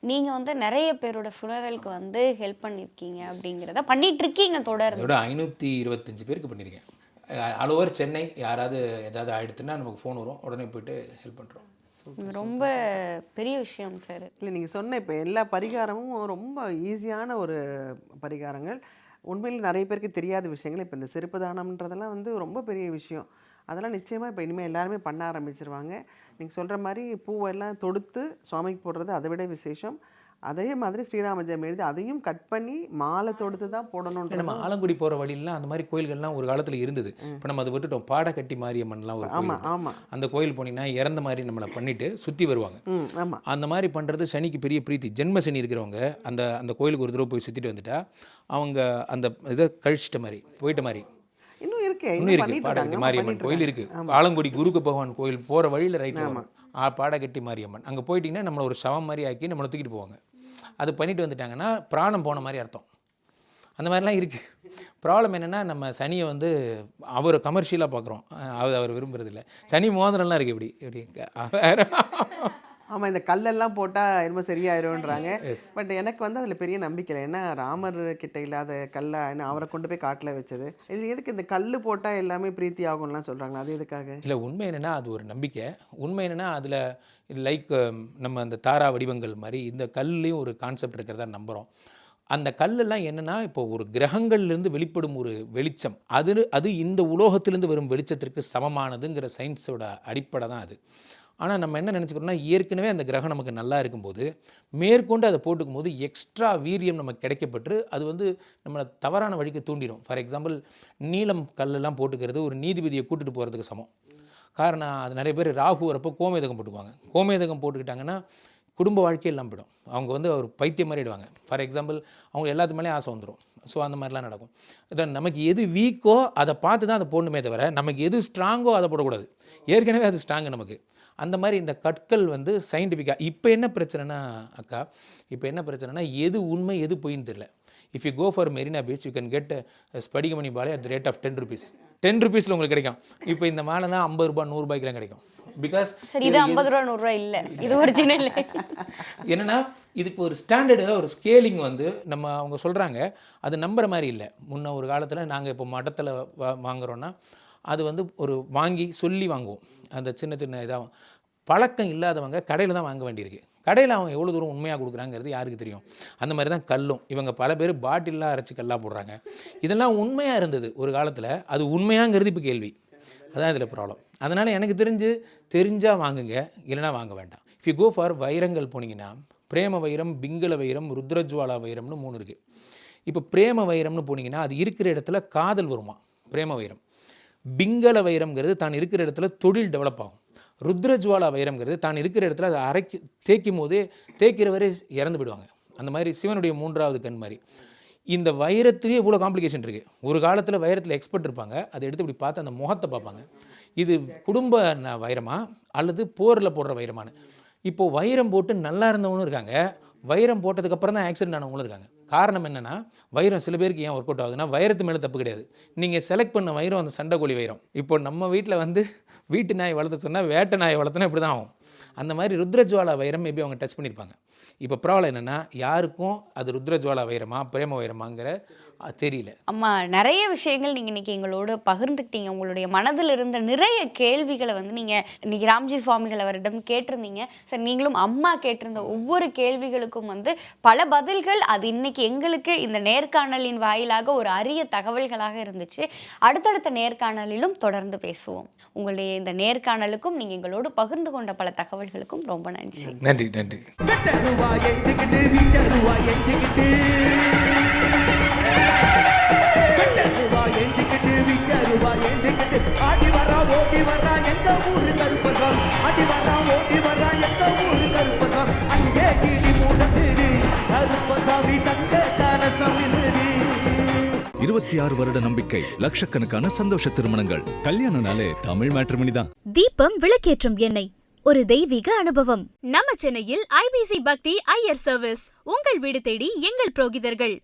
நீங்கள் வந்து நிறைய பேரோட ஃபுனரலுக்கு வந்து ஹெல்ப் பண்ணியிருக்கீங்க, அப்படிங்கிறத பண்ணிகிட்ருக்கீங்க தொடர்ந்து. அதோட 525 பேருக்கு பண்ணியிருக்கேன். All over Chennai. யாராவது ஏதாவது ஆகிடுதுன்னா நமக்கு ஃபோன் வரும், உடனே போய்ட்டு ஹெல்ப் பண்ணுறோம். ரொம்ப பெரிய விஷயம் சார். இல்லை, நீங்கள் சொன்ன இப்போ எல்லா பரிகாரமும் ரொம்ப ஈஸியான ஒரு பரிகாரங்கள். உண்மையில் நிறைய பேருக்கு தெரியாத விஷயங்கள். இப்போ இந்த செருப்பு தானம்ன்றதெல்லாம் வந்து ரொம்ப பெரிய விஷயம். அதெல்லாம் நிச்சயமாக இப்போ இனிமேல் எல்லாருமே பண்ண ஆரம்பிச்சிருவாங்க. நீங்கள் சொல்கிற மாதிரி பூவெல்லாம் தொடுத்து சுவாமிக்கு போடுறது அதை விட விசேஷம். அதே மாதிரி ஸ்ரீராம ஜெயம் எழுதி அதையும் கட் பண்ணி மாலை தொடுத்து தான் போடணுன்ற. நம்ம ஆலங்குடி போகிற வழியிலாம் அந்த மாதிரி கோயில்கள்லாம் ஒரு காலத்தில் இருந்தது. இப்போ நம்ம அதை விட்டுட்டோம். பாடக்கட்டி மாரியம்மன்லாம் ஒரு கோயில். ஆமாம். அந்த கோயில் போனீங்கன்னா இறந்த மாதிரி நம்மளை பண்ணிட்டு சுற்றி வருவாங்க. ஆமாம். அந்த மாதிரி பண்ணுறது சனிக்கு பெரிய பிரீத்தி. ஜென்ம சனி இருக்கிறவங்க அந்த அந்த கோயிலுக்கு ஒரு தடவை போய் சுற்றிட்டு வந்துட்டா அவங்க அந்த இதை கழிச்சிட்ட மாதிரி போயிட்ட மாதிரி. இன்னும் இருக்கு பாடகட்டி மாரியம்மன் கோயில் இருக்கு. ஆலங்குடி குருக்கு பகவான் கோயில் போகிற வழியில் ரைட்டில் பாடகட்டி மாரியம்மன். அங்கே போயிட்டீங்கன்னா நம்மளை ஒரு சவம் மாதிரி ஆக்கி நம்மளை தூக்கிட்டு போவாங்க. அது பண்ணிட்டு வந்துட்டாங்கன்னா பிராணம் போன மாதிரி அர்த்தம். அந்த மாதிரிலாம் இருக்குது. ப்ராப்ளம் என்னென்னா, நம்ம சனியை வந்து அவர் கமர்ஷியலாக பார்க்குறோம். அவர் விரும்புறதில்ல. சனி மோதிரம்லாம் இருக்குது இப்படி ஆமாம், இந்த கல்லெல்லாம் போட்டால் என்னமோ சரியாயிரும்ன்றாங்க. பட் எனக்கு வந்து அதில் பெரிய நம்பிக்கை இல்லை. ஏன்னா ராமர் கிட்ட இல்லாத கல்லை என்ன அவரை கொண்டு போய் காட்டில் வச்சது. இது எதுக்கு இந்த கல் போட்டால் எல்லாமே பிரீத்தி ஆகும்லாம் சொல்கிறாங்களா, அது எதுக்காக? இல்லை, உண்மை என்னென்னா அது ஒரு நம்பிக்கை. உண்மை என்னென்னா அதில் லைக் நம்ம அந்த தாரா வடிவங்கள் மாதிரி இந்த கல்லையும் ஒரு கான்செப்ட் இருக்கிறதா நம்புகிறோம். அந்த கல்லெல்லாம் என்னென்னா, இப்போ ஒரு கிரகங்கள்லேருந்து வெளிப்படும் ஒரு வெளிச்சம், அது இந்த உலோகத்திலேருந்து வரும் வெளிச்சத்திற்கு சமமானதுங்கிற சயின்ஸோட அடிப்படை தான் அது. ஆனால் நம்ம என்ன நினச்சிக்கிறோம்னா, ஏற்கனவே அந்த கிரகம் நமக்கு நல்லா இருக்கும்போது மேற்கொண்டு அதை போட்டுக்கும் போது எக்ஸ்ட்ரா வீரியம் நமக்கு கிடைக்கப்பட்டு அது வந்து நம்மளை தவறான வழிக்கு தூண்டிடும். ஃபார் எக்ஸாம்பிள், நீலம் கல்லெல்லாம் போட்டுக்கிறது ஒரு நீதிபதியை கூட்டிகிட்டு போகிறதுக்கு சமம். காரணம், அது நிறைய பேர் ராகு வரப்போ கோமேதகம் போட்டுக்குவாங்க. கோமேதகம் போட்டுக்கிட்டாங்கன்னா குடும்ப வாழ்க்கையெல்லாம் போயிடும். அவங்க வந்து ஒரு பைத்தியம் மாறிடுவாங்க. ஃபார் எக்ஸாம்பிள், அவங்க எல்லாத்து மேலேயும் ஆசை வந்துடும். ஸோ அந்த மாதிரிலாம் நடக்கும். இதான் நமக்கு எது வீக்கோ அதை பார்த்து தான் அதை போடணுமே தவிர நமக்கு எது ஸ்ட்ராங்கோ அதை போடக்கூடாது. ஏற்கனவே அது ஸ்ட்ராங்கு நமக்கு. அந்த மாதிரி இந்த கற்கள் வந்து சயின்டிஃபிக்காக இப்போ என்ன பிரச்சனைனா அக்கா, இப்போ என்ன பிரச்சனைனா எது உண்மை எது பொய்ன்னு தெரியல. If you go for Marina beach you can get ஸ்படிகமணி மாலை at the rate of 10 rupees. 10 rupeesல உங்களுக்கு கிடைக்கும். இப்போ இந்த மாலை தான் 50 ரூபாய் 100 ரூபாய்க்குலாம் கிடைக்கும். பிகாஸ் சரி, இது 50 ரூபா 100 ரூபா இல்லை, இது ஒரிஜினல். என்னன்னா இதுக்கு ஒரு ஸ்டாண்டர்டு ஒரு ஸ்கேலிங் வந்து நம்ம அவங்க சொல்கிறாங்க, அது நம்புற மாதிரி இல்லை. முன்ன ஒரு காலத்தில் நாங்கள் இப்போ மடத்தில் வாங்குறோன்னா அது வந்து ஒரு வாங்கி சொல்லி வாங்குவோம். அந்த சின்ன சின்ன இதாக பழக்கம் இல்லாதவங்க கடையில் தான் வாங்க வேண்டியிருக்கு. கடையில் அவங்க எவ்வளோ தூரம் உண்மையாக கொடுக்குறாங்கிறது யாருக்கு தெரியும். அந்த மாதிரி தான் கல்லும், இவங்க பல பேர் பாட்டிலாம் அரைச்சி கல்லாக போடுறாங்க. இதெல்லாம் உண்மையாக இருந்தது ஒரு காலத்தில், அது உண்மையாங்கிறது இப்போ கேள்வி. அதான் இதில் ப்ராப்ளம். அதனால் எனக்கு தெரிஞ்சால் வாங்குங்க, இல்லைனா வாங்க வேண்டாம். இஃப் யூ கோ ஃபார் வைரங்கள் போனீங்கன்னா பிரேம வைரம், பிங்கள வைரம், ருத்ரஜ்வாலா வைரம்னு 3 இருக்குது. இப்போ பிரேம வைரம்னு போனீங்கன்னா அது இருக்கிற இடத்துல காதல் வருமா பிரேம வைரம். பிங்கள வைரம்ங்கிறது தான் இருக்கிற இடத்துல தொழில் டெவலப் ஆகும். ருத்ரஜ்வாலா வைரம்ங்கிறது தான் இருக்கிற இடத்துல அதை தேய்க்கும் போதே தேய்க்கிறவரே இறந்து போயிடுவாங்க. அந்த மாதிரி சிவனுடைய 3வது கண் மாதிரி. இந்த வைரத்திலே இவ்வளோ காம்ப்ளிகேஷன் இருக்குது. ஒரு காலத்தில் வைரத்தில் எக்ஸ்பர்ட் இருப்பாங்க, அதை எடுத்து இப்படி பார்த்து அந்த முகத்தை பார்ப்பாங்க, இது குடும்ப வைரமா அல்லது போரில் போடுற வைரமானு. இப்போது வைரம் போட்டு நல்லா இருந்தவங்களும் இருக்காங்க, வைரம் போட்டதுக்கப்புறம் தான் ஆக்சிடென்ட் ஆனவங்களும் இருக்காங்க. காரணம் என்னென்னா வைரம் சில பேருக்கு ஏன் ஒர்க் அவுட் ஆகுதுன்னா வைரத்து மேலே தப்பு கிடையாது. நீங்கள் செலக்ட் பண்ண வைரம் அந்த சண்டைக்கோழி வைரம். இப்போ நம்ம வீட்டில் வந்து வீட்டு நாய் வளர்த்த சொன்னால் வேட்டை நாயை வளர்த்தனா இப்படி தான் ஆகும். அந்த மாதிரி ருத்ரஜ்வாலா வைரம் மேபி அவங்க டச் பண்ணியிருப்பாங்க. இப்போ ப்ராப்ளம் என்னென்னா யாருக்கும் அது ருத்ரஜ்வாலா வைரமா பிரேம வைரமாங்கிற தெரியல. அம்மா, நிறைய விஷயங்கள் நீங்கள் இன்றைக்கி எங்களோட பகிர்ந்துக்கிட்டீங்க. உங்களுடைய மனதில் இருந்த நிறைய கேள்விகளை வந்து நீங்கள் இன்றைக்கி ராம்ஜி சுவாமிகள் அவரிடம் கேட்டிருந்தீங்க. சார், நீங்களும் அம்மா கேட்டிருந்த ஒவ்வொரு கேள்விகளுக்கும் வந்து பல பதில்கள் அது இன்றைக்கி எங்களுக்கு இந்த நேர்காணலின் வாயிலாக ஒரு அரிய தகவல்களாக இருந்துச்சு. அடுத்தடுத்த நேர்காணலிலும் தொடர்ந்து பேசுவோம். உங்களுடைய இந்த நேர்காணலுக்கும் நீங்கள் எங்களோடு பகிர்ந்து கொண்ட பல தகவல்களுக்கும் ரொம்ப நன்றி. நன்றி நன்றி. இருபத்தி 6 வருட நம்பிக்கை, லட்சக்கணக்கான சந்தோஷ திருமணங்கள். கல்யாணம்னாலே தமிழ் மேட்ரிமோனி தான். தீபம் விளக்கேற்றும் எண்ணெய், ஒரு தெய்வீக அனுபவம். நம்ம சென்னையில் ஐபிசி பக்தி ஐயர் சர்வீஸ், உங்கள் வீடு தேடி எங்கள் புரோகிதர்கள்.